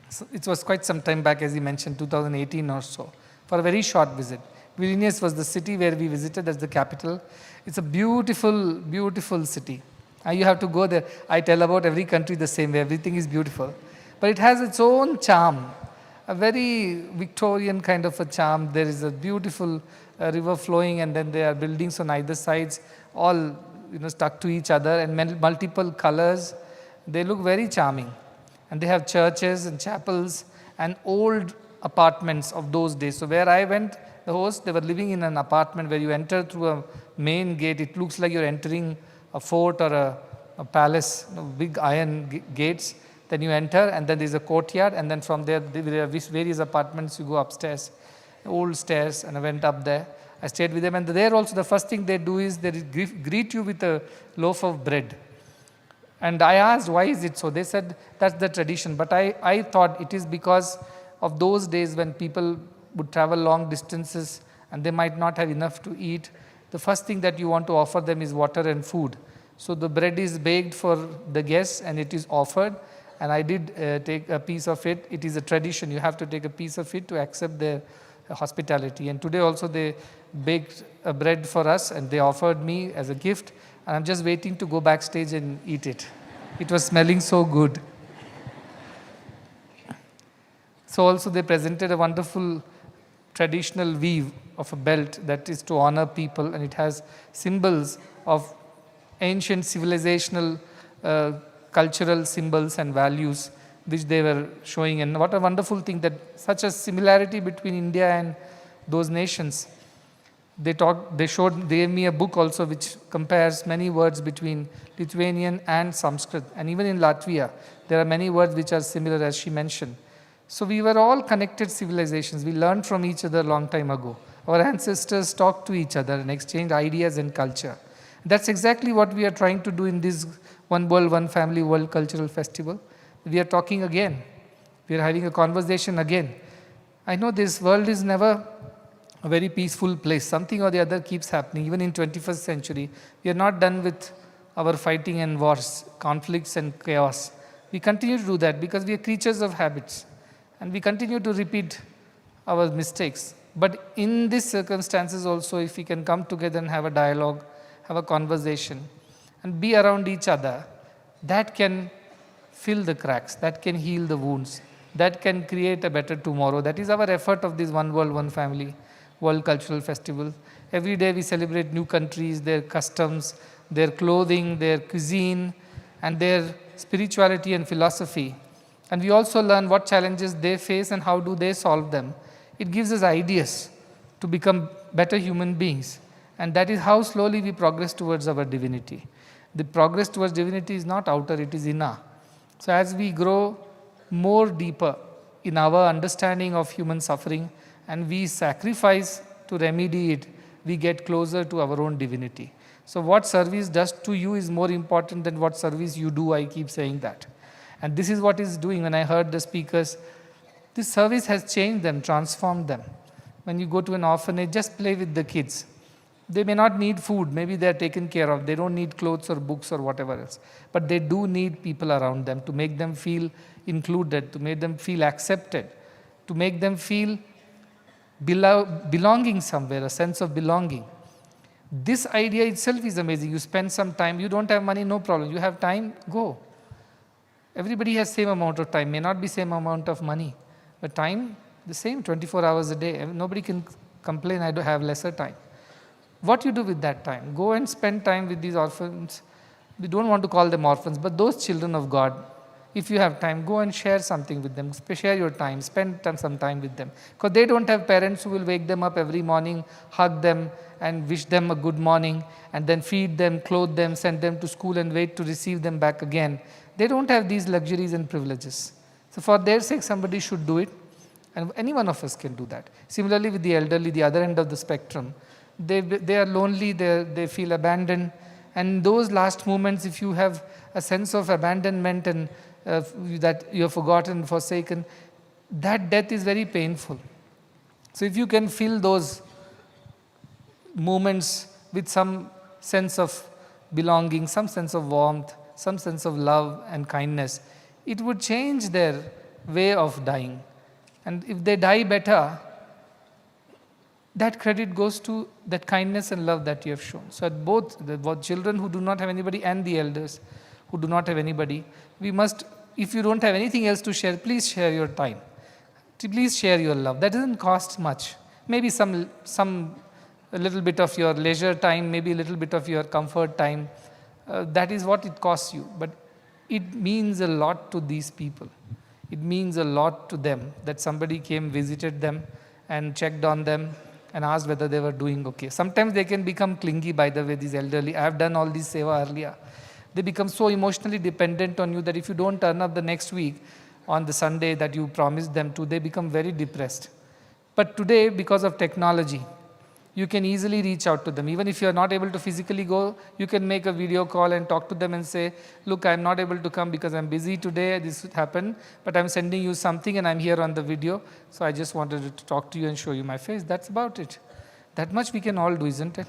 So it was quite some time back, as he mentioned, 2018 or so, for a very short visit. Vilnius was the city where we visited as the capital. It's a beautiful, beautiful city. And you have to go there. I tell about every country the same way. Everything is beautiful. But it has its own charm, a very Victorian kind of a charm. There is a beautiful river flowing, and then there are buildings on either sides, all stuck to each other, and multiple colors. They look very charming. And they have churches and chapels and old apartments of those days. So where I went, the host, they were living in an apartment where you enter through a main gate. It looks like you're entering a fort or a palace, big iron gates. Then you enter, and then there's a courtyard, and then from there are various apartments. You go upstairs, old stairs, and I went up there. I stayed with them, and there also the first thing they do is they greet you with a loaf of bread. And I asked, why is it so? They said, that's the tradition. But I thought it is because of those days when people would travel long distances and they might not have enough to eat. The first thing that you want to offer them is water and food. So the bread is baked for the guests and it is offered. And I did take a piece of it. It is a tradition. You have to take a piece of it to accept their hospitality. And today also they baked a bread for us and they offered me as a gift. And I'm just waiting to go backstage and eat it. It was smelling so good. So also they presented a wonderful traditional weave of a belt that is to honor people, and it has symbols of ancient civilizational cultural symbols and values which they were showing. And what a wonderful thing that such a similarity between India and those nations. They gave me a book also which compares many words between Lithuanian and Sanskrit. And even in Latvia, there are many words which are similar, as she mentioned. So we were all connected civilizations. We learned from each other a long time ago. Our ancestors talked to each other and exchanged ideas and culture. That's exactly what we are trying to do in this One World, One Family World Cultural Festival. We are talking again. We are having a conversation again. I know this world is never a very peaceful place. Something or the other keeps happening. Even in 21st century, we are not done with our fighting and wars, conflicts and chaos. We continue to do that because we are creatures of habits. And we continue to repeat our mistakes. But in these circumstances also, if we can come together and have a dialogue, have a conversation, and be around each other, that can fill the cracks, that can heal the wounds. that can create a better tomorrow. That is our effort of this One World, One Family World Cultural Festival. Every day we celebrate new countries, their customs, their clothing, their cuisine, and their spirituality and philosophy. And we also learn what challenges they face and how do they solve them. It gives us ideas to become better human beings. And that is how slowly we progress towards our divinity. The progress towards divinity is not outer, it is inner. So as we grow more deeper in our understanding of human suffering and we sacrifice to remedy it, we get closer to our own divinity. So what service does to you is more important than what service you do, I keep saying that. And this is what is doing. When I heard the speakers, this service has changed them, transformed them. When you go to an orphanage, just play with the kids. They may not need food, maybe they are taken care of. They don't need clothes or books or whatever else. But they do need people around them to make them feel included, to make them feel accepted, to make them feel belonging somewhere, a sense of belonging. This idea itself is amazing. You spend some time, you don't have money, no problem. You have time, go. Everybody has same amount of time, may not be same amount of money, but time the same, 24 hours a day. Nobody can complain, I do have lesser time. What you do with that time? Go and spend time with these orphans. We don't want to call them orphans, but those children of God. If you have time, go and share something with them. Share your time, spend some time with them. Because they don't have parents who will wake them up every morning, hug them and wish them a good morning, and then feed them, clothe them, send them to school and wait to receive them back again. They don't have these luxuries and privileges. So for their sake, somebody should do it. And any one of us can do that. Similarly with the elderly, the other end of the spectrum, they are lonely, they feel abandoned. And those last moments, if you have a sense of abandonment and that you have forgotten, forsaken, that death is very painful. So if you can fill those moments with some sense of belonging, some sense of warmth, some sense of love and kindness, it would change their way of dying. And if they die better, that credit goes to that kindness and love that you have shown. So at both the children who do not have anybody and the elders who do not have anybody, we must, if you don't have anything else to share, please share your time. Please share your love. That doesn't cost much. Maybe a little bit of your leisure time, maybe a little bit of your comfort time. That is what it costs you. But it means a lot to these people. It means a lot to them that somebody came, visited them, and checked on them and asked whether they were doing okay. Sometimes they can become clingy, by the way, these elderly. I have done all this seva earlier. They become so emotionally dependent on you that if you don't turn up the next week on the Sunday that you promised them to, they become very depressed. But today, because of technology, you can easily reach out to them. Even if you are not able to physically go, you can make a video call and talk to them and say, look, I'm not able to come because I'm busy today, this happened, but I'm sending you something and I'm here on the video, so I just wanted to talk to you and show you my face. That's about it. That much we can all do, isn't it?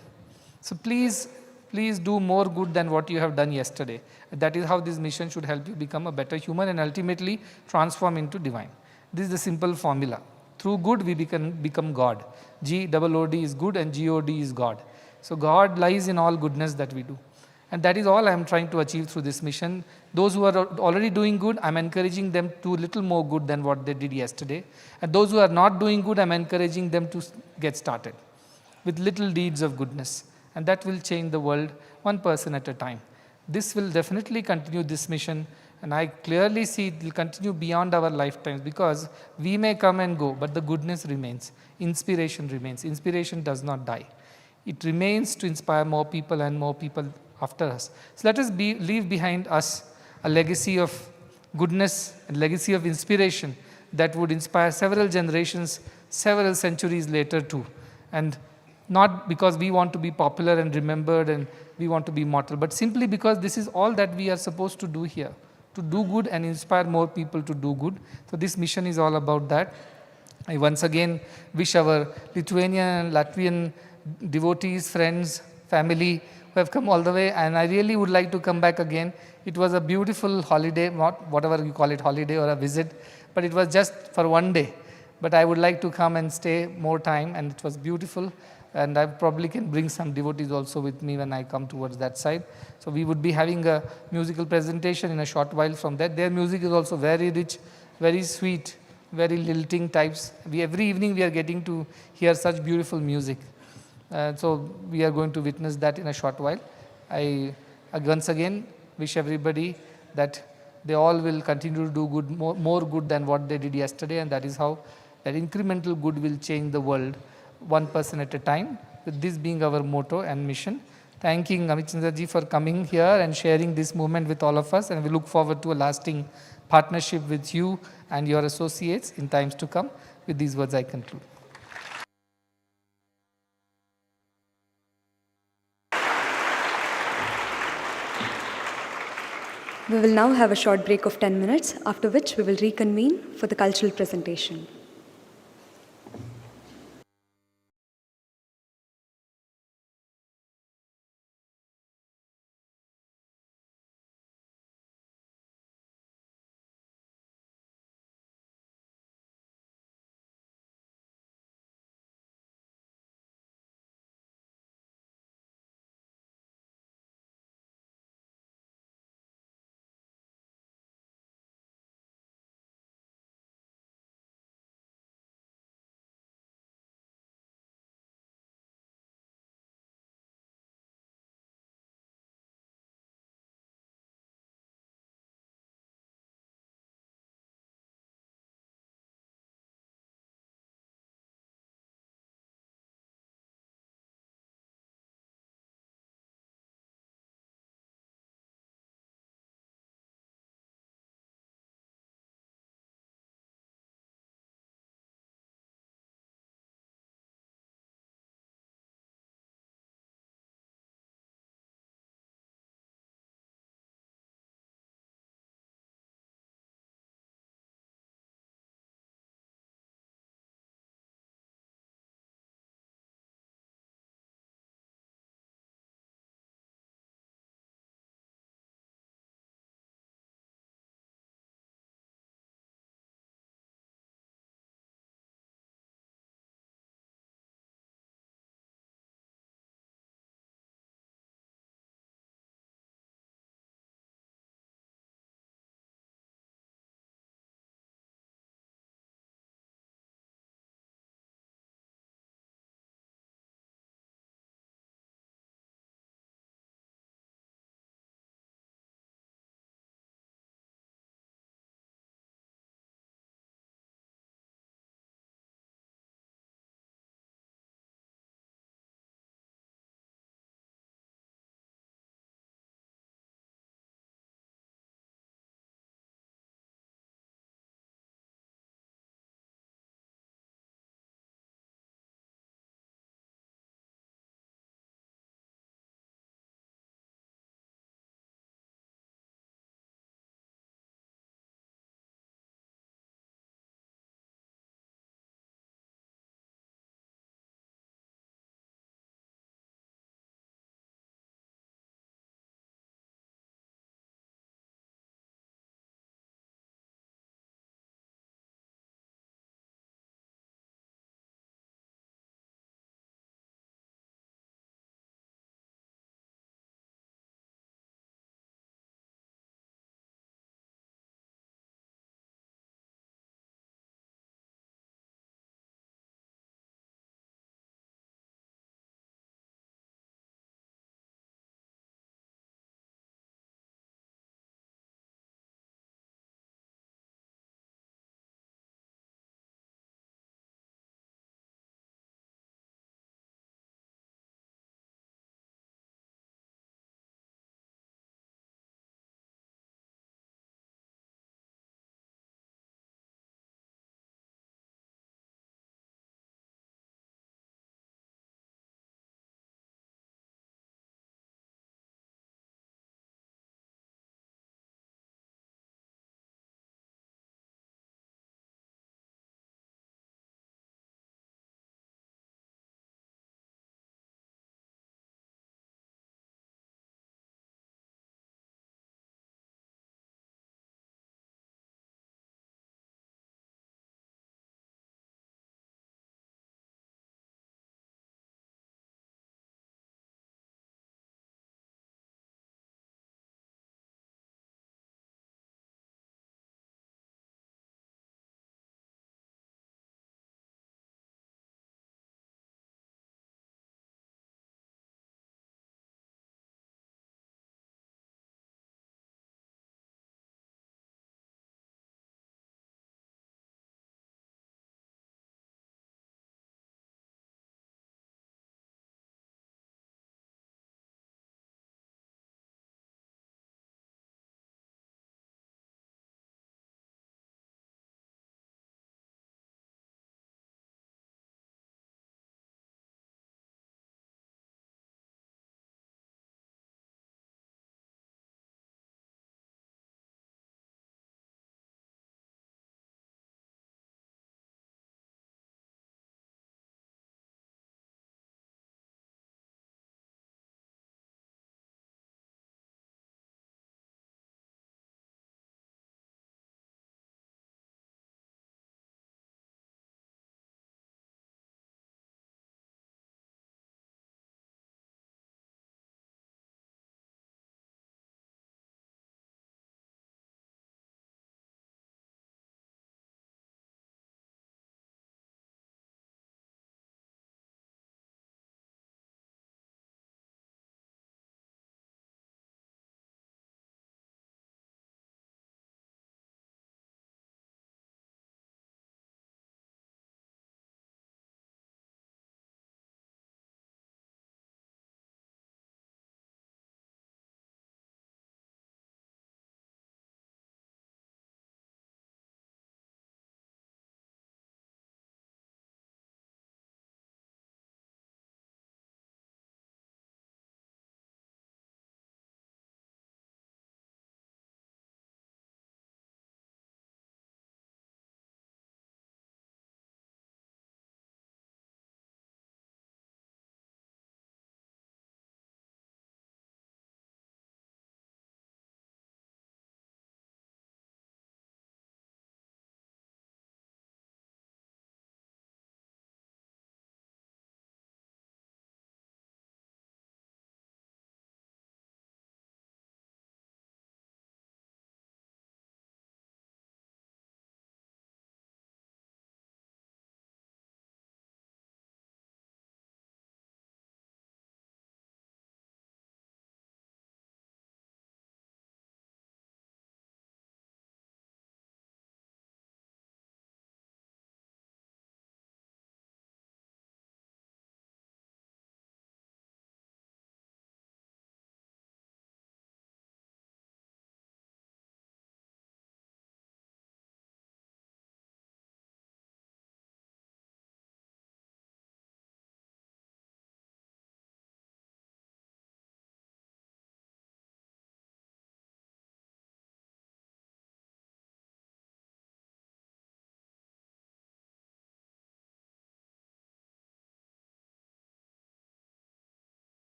So please do more good than what you have done yesterday. That is how this mission should help you become a better human and ultimately transform into divine. This is the simple formula. Through good, we become God. G-O-O-D is good and G-O-D is God. So God lies in all goodness that we do. And that is all I am trying to achieve through this mission. Those who are already doing good, I am encouraging them to do a little more good than what they did yesterday. And those who are not doing good, I am encouraging them to get started with little deeds of goodness. And that will change the world one person at a time. This will definitely continue, this mission. And I clearly see it will continue beyond our lifetimes, because we may come and go, but the goodness remains. Inspiration remains. Inspiration does not die. It remains to inspire more people and more people after us. So let us leave behind us a legacy of goodness, a legacy of inspiration that would inspire several generations, several centuries later too. And not because we want to be popular and remembered and we want to be immortal, but simply because this is all that we are supposed to do here. To do good and inspire more people to do good. So this mission is all about that. I once again wish our Lithuanian and Latvian devotees, friends, family who have come all the way, and I really would like to come back again. It was a beautiful holiday, not whatever you call it, holiday or a visit, but it was just for one day. But I would like to come and stay more time, and it was beautiful. And I probably can bring some devotees also with me when I come towards that side. So we would be having a musical presentation in a short while from that. Their music is also very rich, very sweet, very lilting types. Every evening we are getting to hear such beautiful music. So we are going to witness that in a short while. I once again wish everybody that they all will continue to do good, more good than what they did yesterday, and that is how that incremental good will change the world, one person at a time, with this being our motto and mission. Thanking Amit Chandraji for coming here and sharing this moment with all of us, and we look forward to a lasting partnership with you and your associates in times to come. With these words, I conclude. We will now have a short break of 10 minutes, after which we will reconvene for the cultural presentation.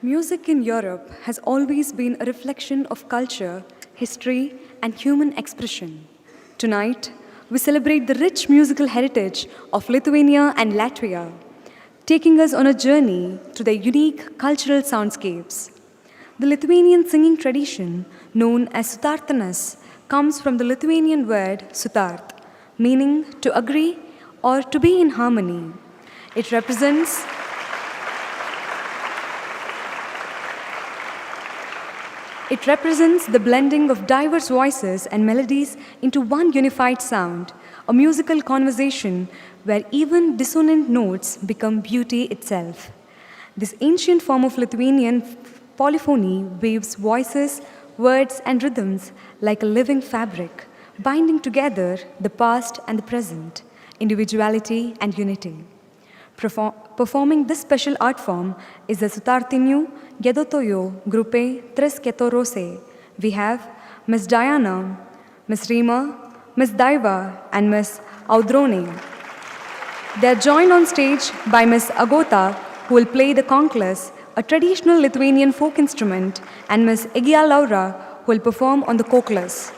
Music in Europe has always been a reflection of culture, history, and human expression. Tonight, we celebrate the rich musical heritage of Lithuania and Latvia, taking us on a journey through their unique cultural soundscapes. The Lithuanian singing tradition, known as Sutartanas, comes from the Lithuanian word sutart, meaning to agree or to be in harmony. It represents the blending of diverse voices and melodies into one unified sound, a musical conversation where even dissonant notes become beauty itself. This ancient form of Lithuanian polyphony weaves voices, words, and rhythms like a living fabric, binding together the past and the present, individuality and unity. Performing this special art form is the Sutartiniu Gedotoyo Grupe Tres Ketorose. We have Ms. Diana, Ms. Rima, Ms. Daiva, and Ms. Audrone. They are joined on stage by Ms. Agota, who will play the konklas, a traditional Lithuanian folk instrument, and Ms. Egia Laura, who will perform on the koklas.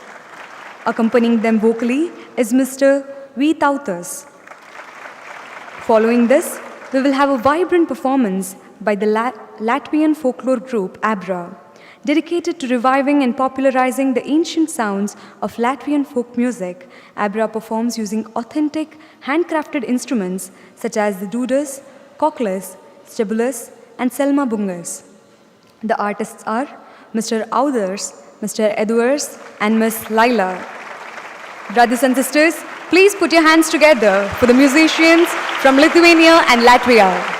Accompanying them vocally is Mr. V. Tautas. Following this, we will have a vibrant performance by the Latvian folklore group Abra, dedicated to reviving and popularizing the ancient sounds of Latvian folk music. Abra performs using authentic, handcrafted instruments such as the dudas, koklas, stebulus, and selma bungas. The artists are Mr. Auders, Mr. Edwards, and Ms. Laila. Brothers and sisters, please put your hands together for the musicians from Lithuania and Latvia.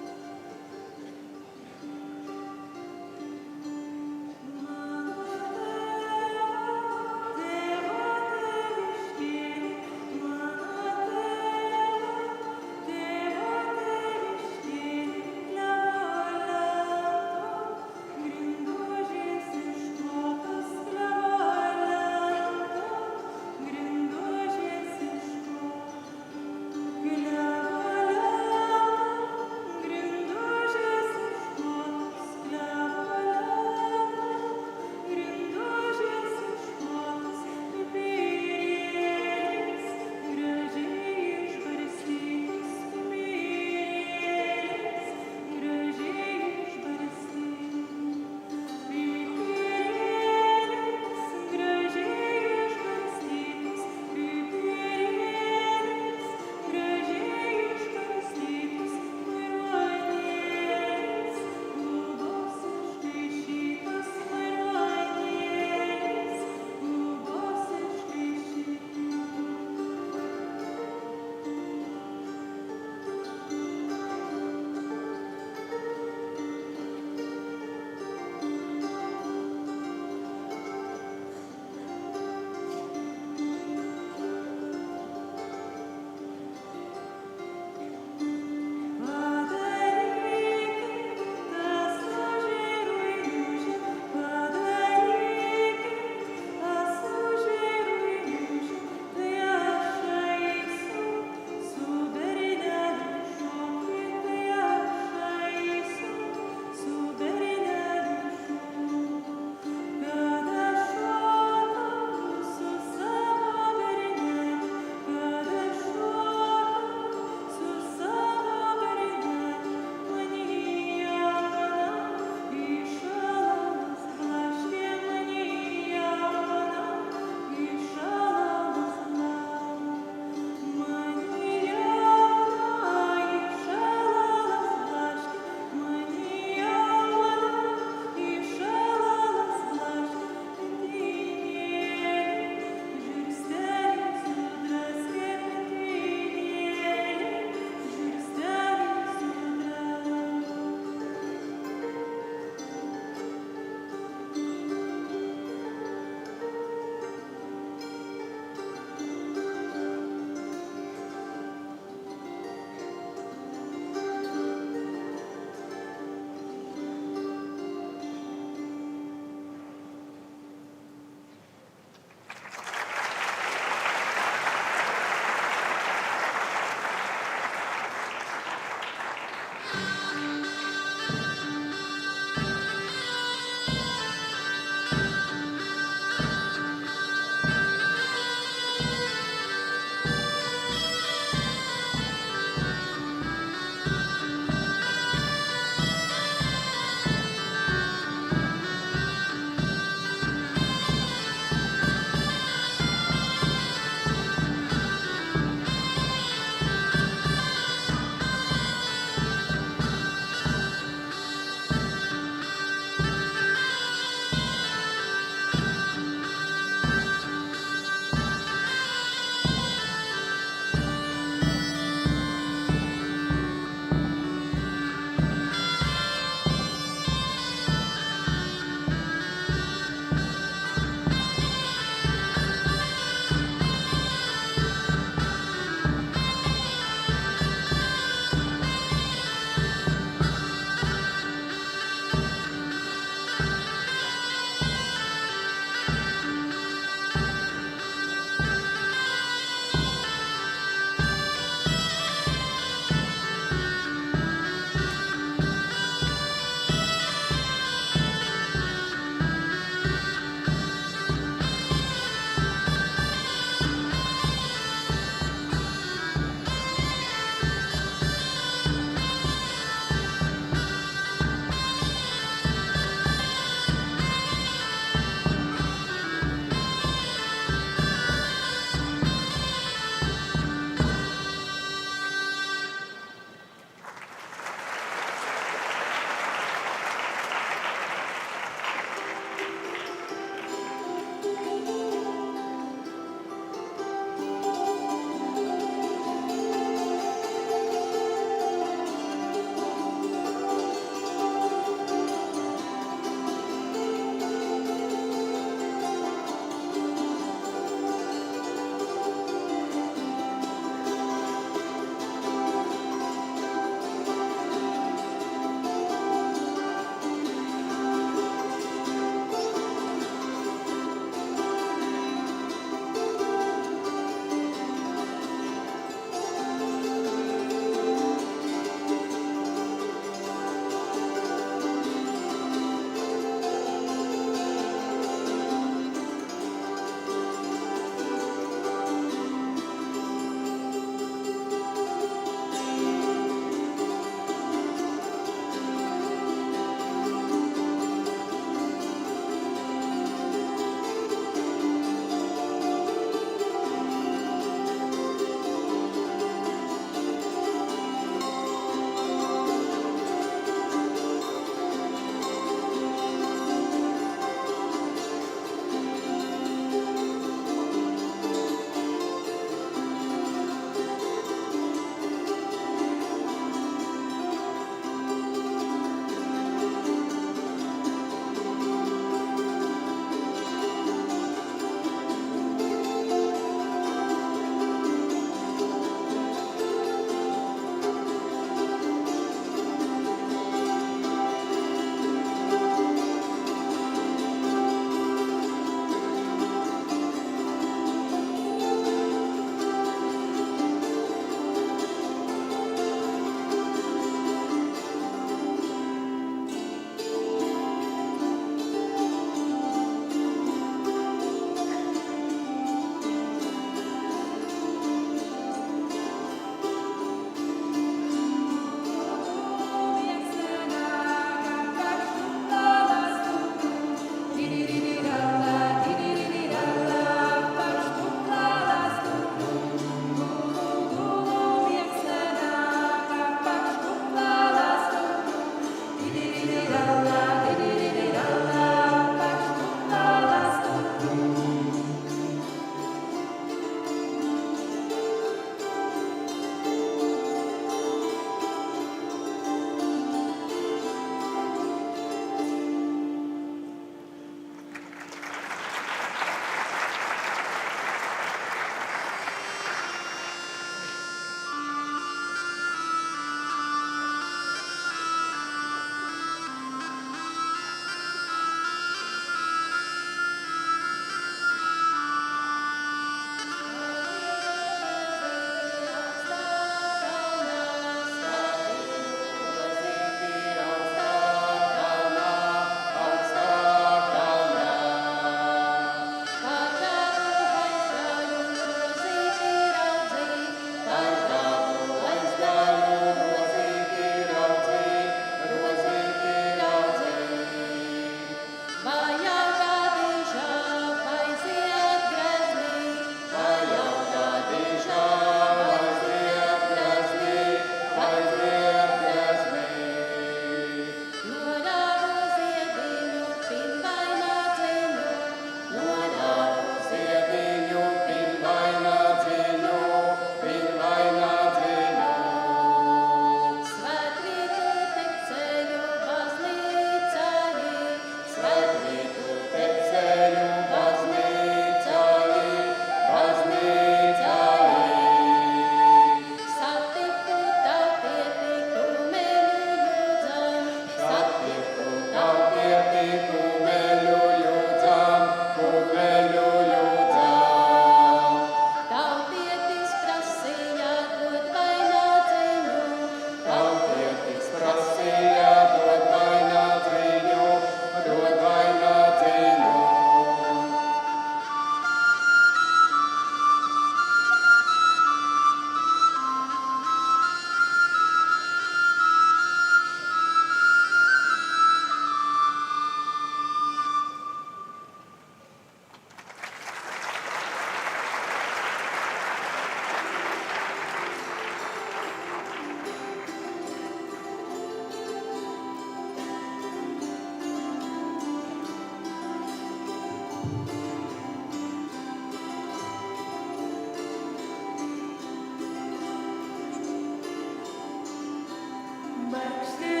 Barkšti,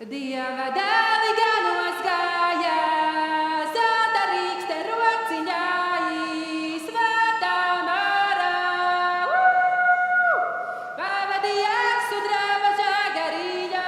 Dieva dēli ganos gāja, zelta rīkste rociņā, svētā mārā. Pavadīja sudraba žagarīja.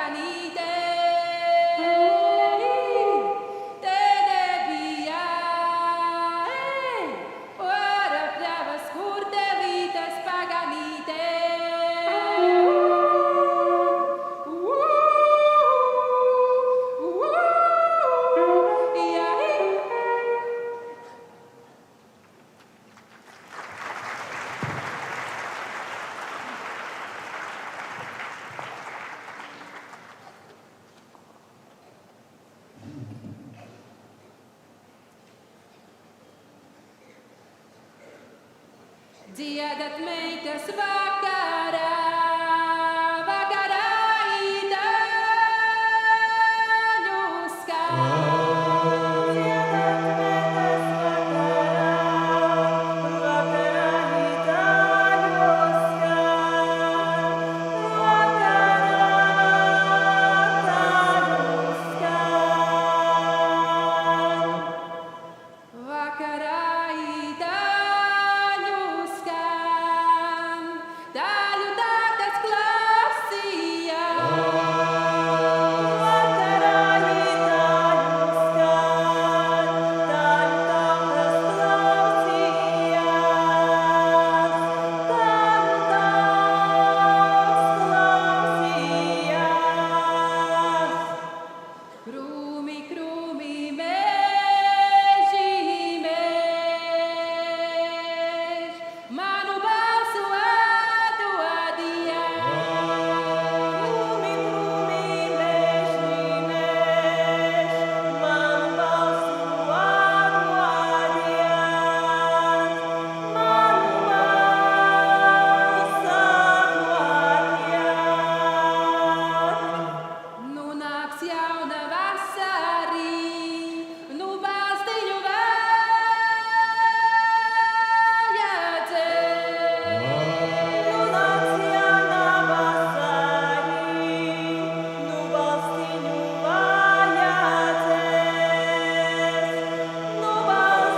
Dziedat meitas vakarā, vakarā itāļu skan. Dziedat meitas vakarā, vakarā itāļu skan. Vakarā itāļu skan. Daļu tādas klausījās. Vakarā itāļu skan. Daļu tādas klausījās. Daļu tādas klausījās. Krūmi, krūmi, meži, mež, manu balsu atdodiet. Krūmi, krūmi, meži, mež, manu balsu atdodiet. Manu balsu atdodiet. Nu nāks jauna vasarī, nu balstiņu vajadzēs. Nu nāks jauna vasarī, nu balstiņu vajadzēs. Nu balstiņu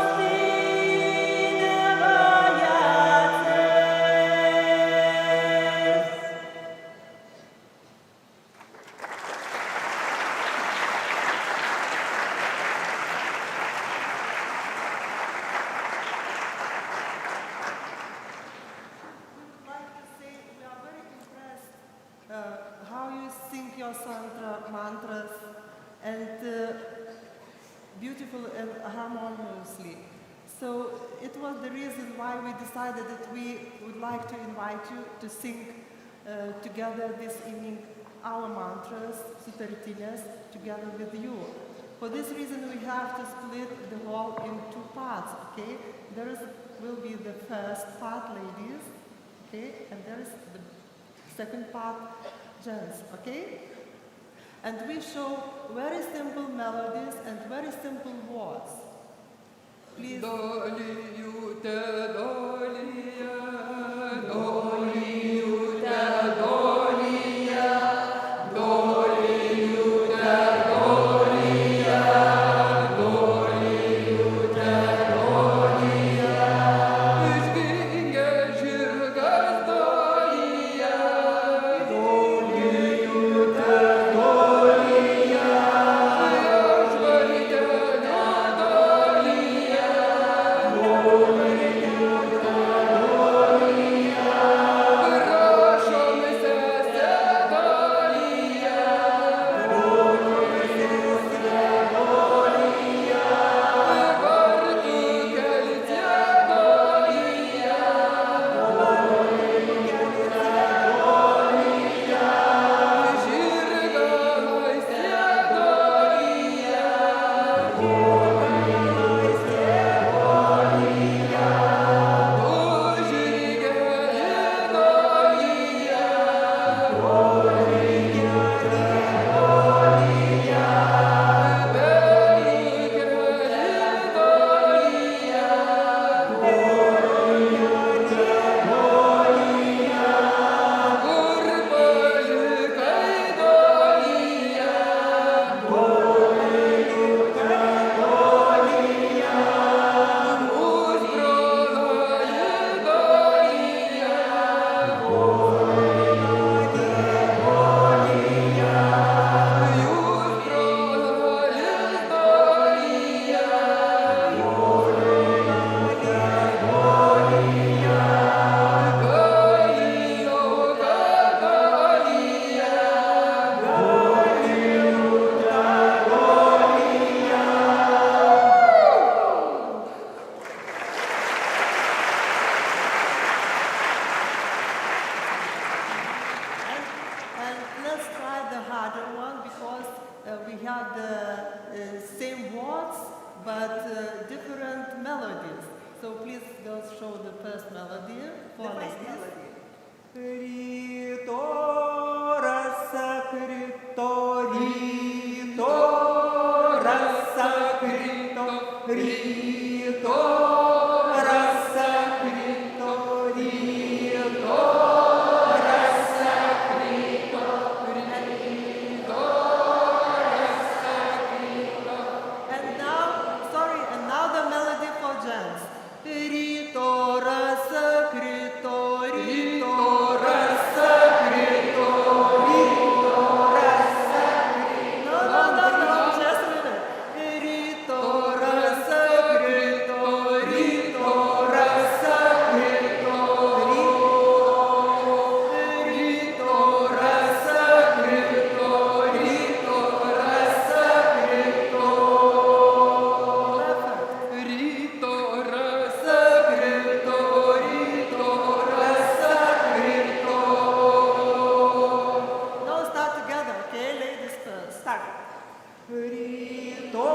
vajadzēs. Like to say we are very impressed how you sing your mantras and beautiful and harmoniously. So it was the reason why we decided that we would like to invite you to sing together this evening our mantras, sutartinės, together with you. For this reason we have to split the hall in two parts, okay? Will be the first part, ladies, okay? And there is the second part, gents, okay? And we show very simple melodies and very simple words. Please. Üç we have the same words but different melodies. So please, girls, show the first melody for ladies. Rito rasa krito, rito rasa krito, rito rasa krito, rito rasa krito, rito rasa krito. And now the melody for gents. Rito rasa krito, rito rasa krito, rito rasa krito. No, just a minute. Rito rasa krito, rito rasa krito, rito rasa krito, rito rasa krito. Rito rasa krito, rito rasa krito. Now start together, okay? Ladies first. Start. Rito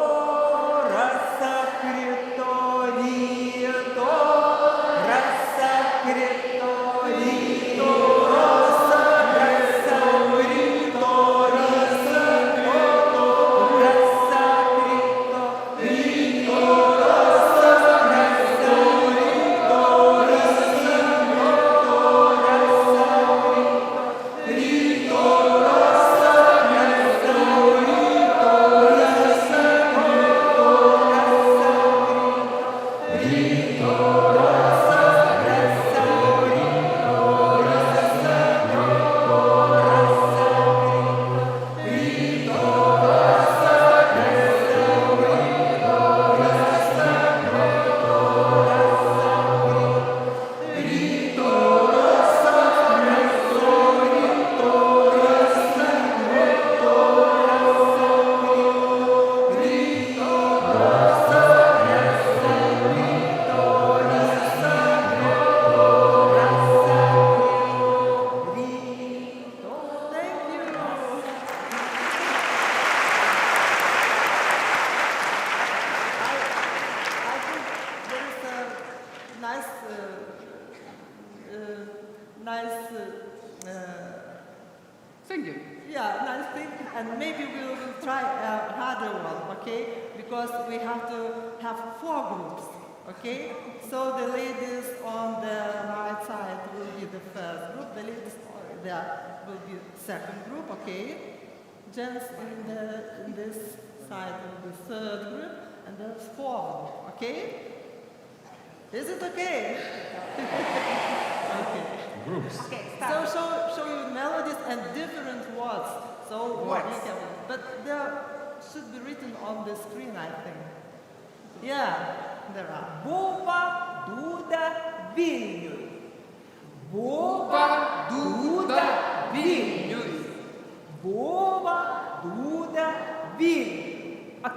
rasa krito, rito rasa krito, rito rasa krito, rito rasa krito, rasa krito, rito rasa krito, rito rasa krito, rito rasa Singing. Yeah, nice thing. And maybe we will try a harder one, okay? Because we have to have 4 groups, okay? So the ladies on the right side will be the first group, the ladies there will be the second group, okay? Gents in this side will be third group, and there's 4, okay? Is it okay? Okay. Groups. So show you melodies and different words. So Words. you can, but there should be written on the screen, I think. Yeah, there are. Буба, дуда, Вильнюс. Буба, дуда, Вильнюс. Буба, дуда, Вильнюс.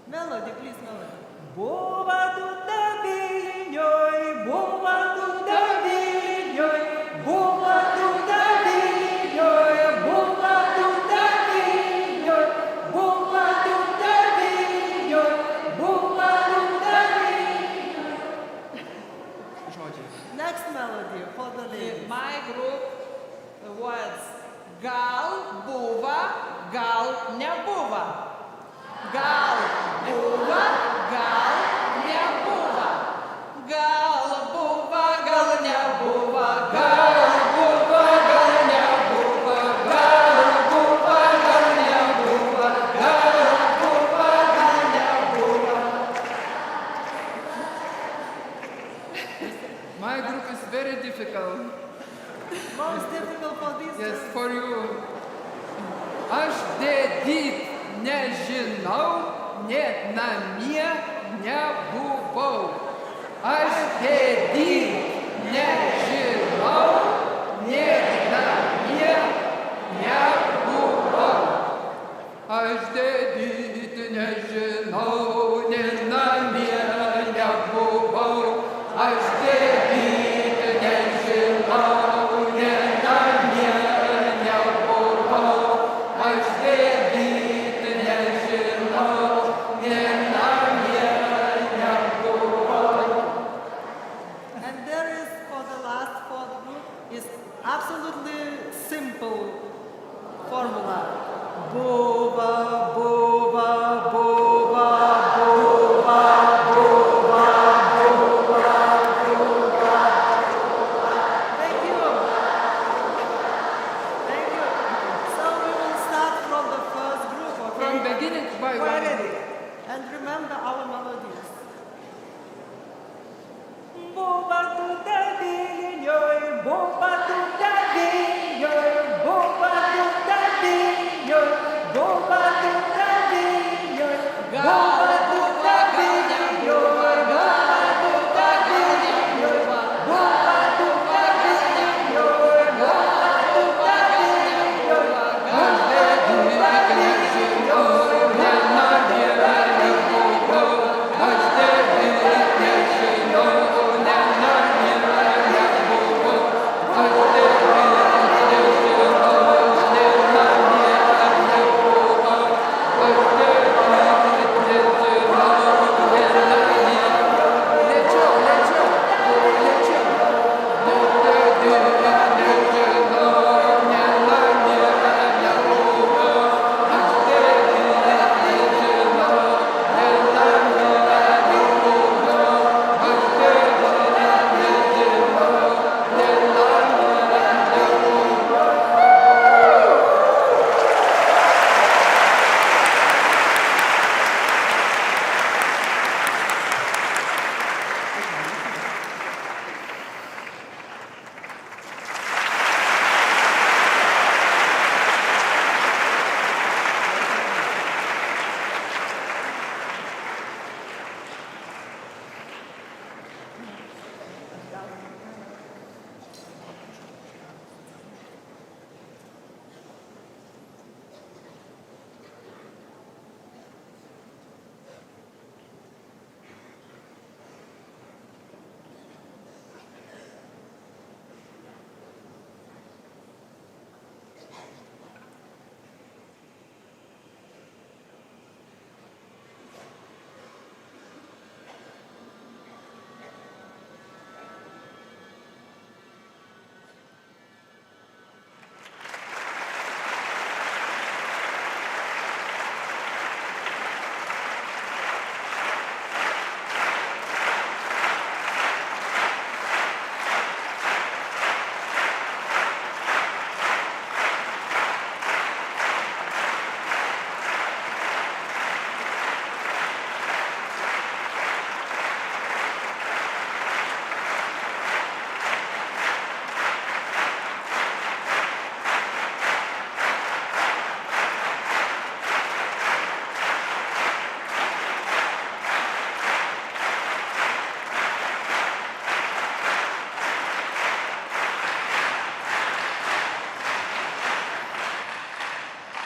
Melody, please, melody. Буба, дуда, Вильнюс. Буба, дуда, Вильнюс. Буба, дуда, Вильнюс. Буба, дуда, Вильнюс. Буба, дуда, Вильнюс. Буба, дуда, Вильнюs. Next melody for the ladies. My group was gal, buva, gal, не buva. Gal, buva, gal, не buva. Gal, buva, gal, не buva. Gal, buva, gal, не buva. Gal, buva, gal, не buva. Gal, buva, gal, не buva. My group is very difficult. Most difficult for this. Yes, for you. Aš dėdyt nežinau, net namie nebuvau. Aš dėdyt nežinau, net namie nebuvau. Aš dėdyt nežinau, net namie nebuvau. Aš dėdyt nežinau. Aš dėdyt and remember our melodies.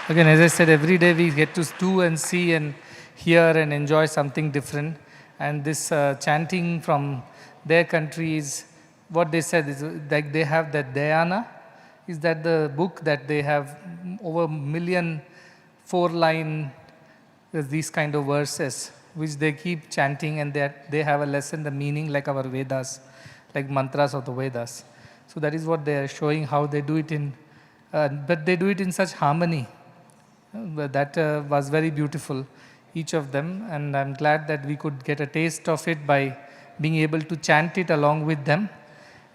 Again, as I said, every day we get to do and see and hear and enjoy something different. And this chanting from their country is what they said is like they have that Dhyana, is that the book that they have over a million 4-line these kind of verses which they keep chanting, and that they have a lesson, the meaning like our Vedas, like mantras of the Vedas. So that is what they are showing how they do it in, but they do it in such harmony. That was very beautiful, each of them, and I'm glad that we could get a taste of it by being able to chant it along with them,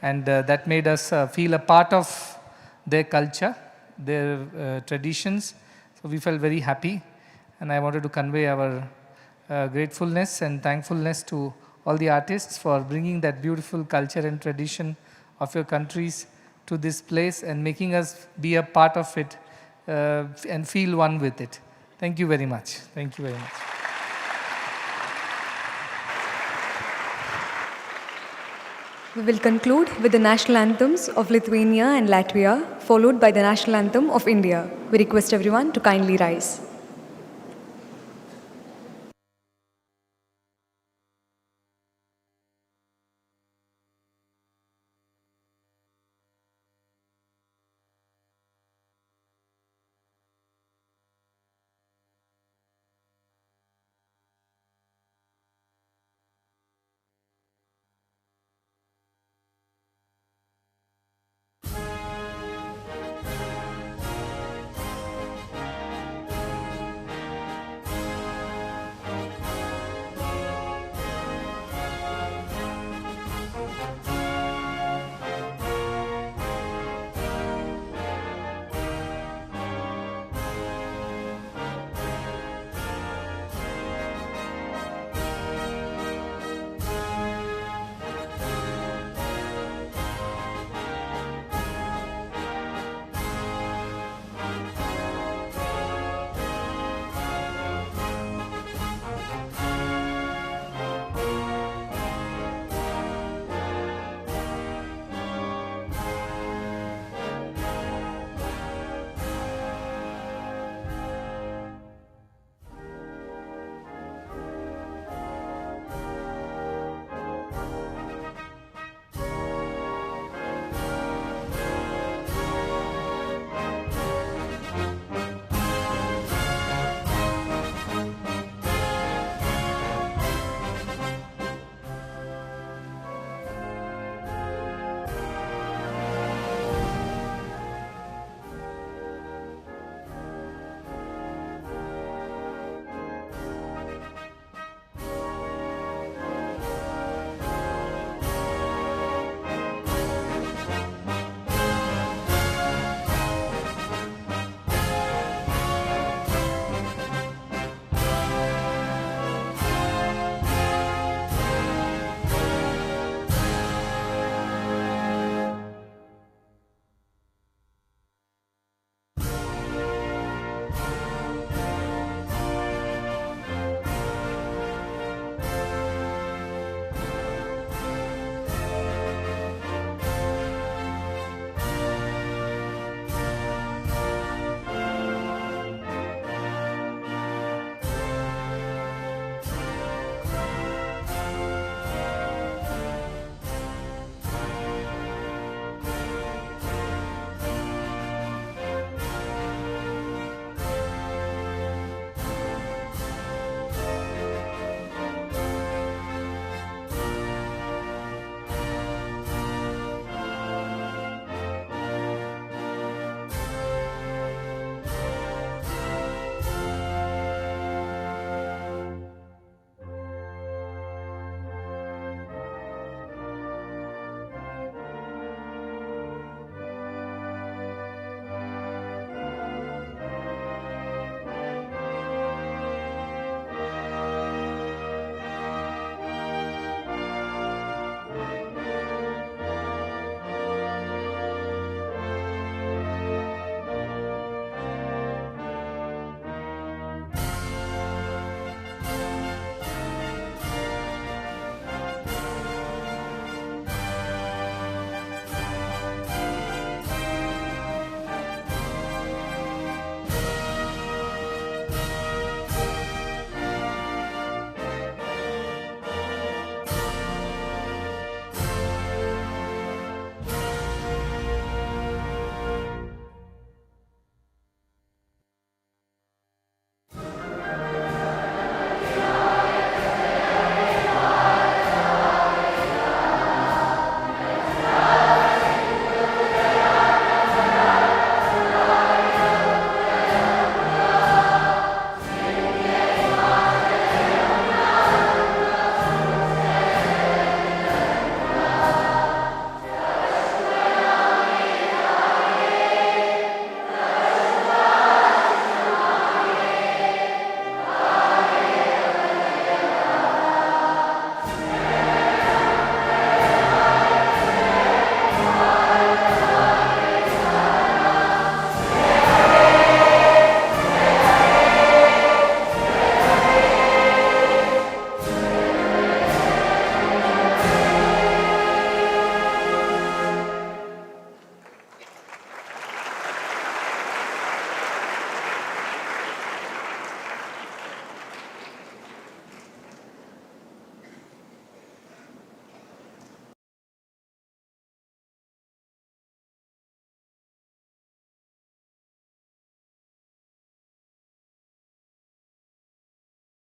and that made us feel a part of their culture, their traditions. So we felt very happy, and I wanted to convey our gratefulness and thankfulness to all the artists for bringing that beautiful culture and tradition of your countries to this place and making us be a part of it and feel one with it. Thank you very much. Thank you very much. We will conclude with the national anthems of Lithuania and Latvia, followed by the national anthem of India. We request everyone to kindly rise.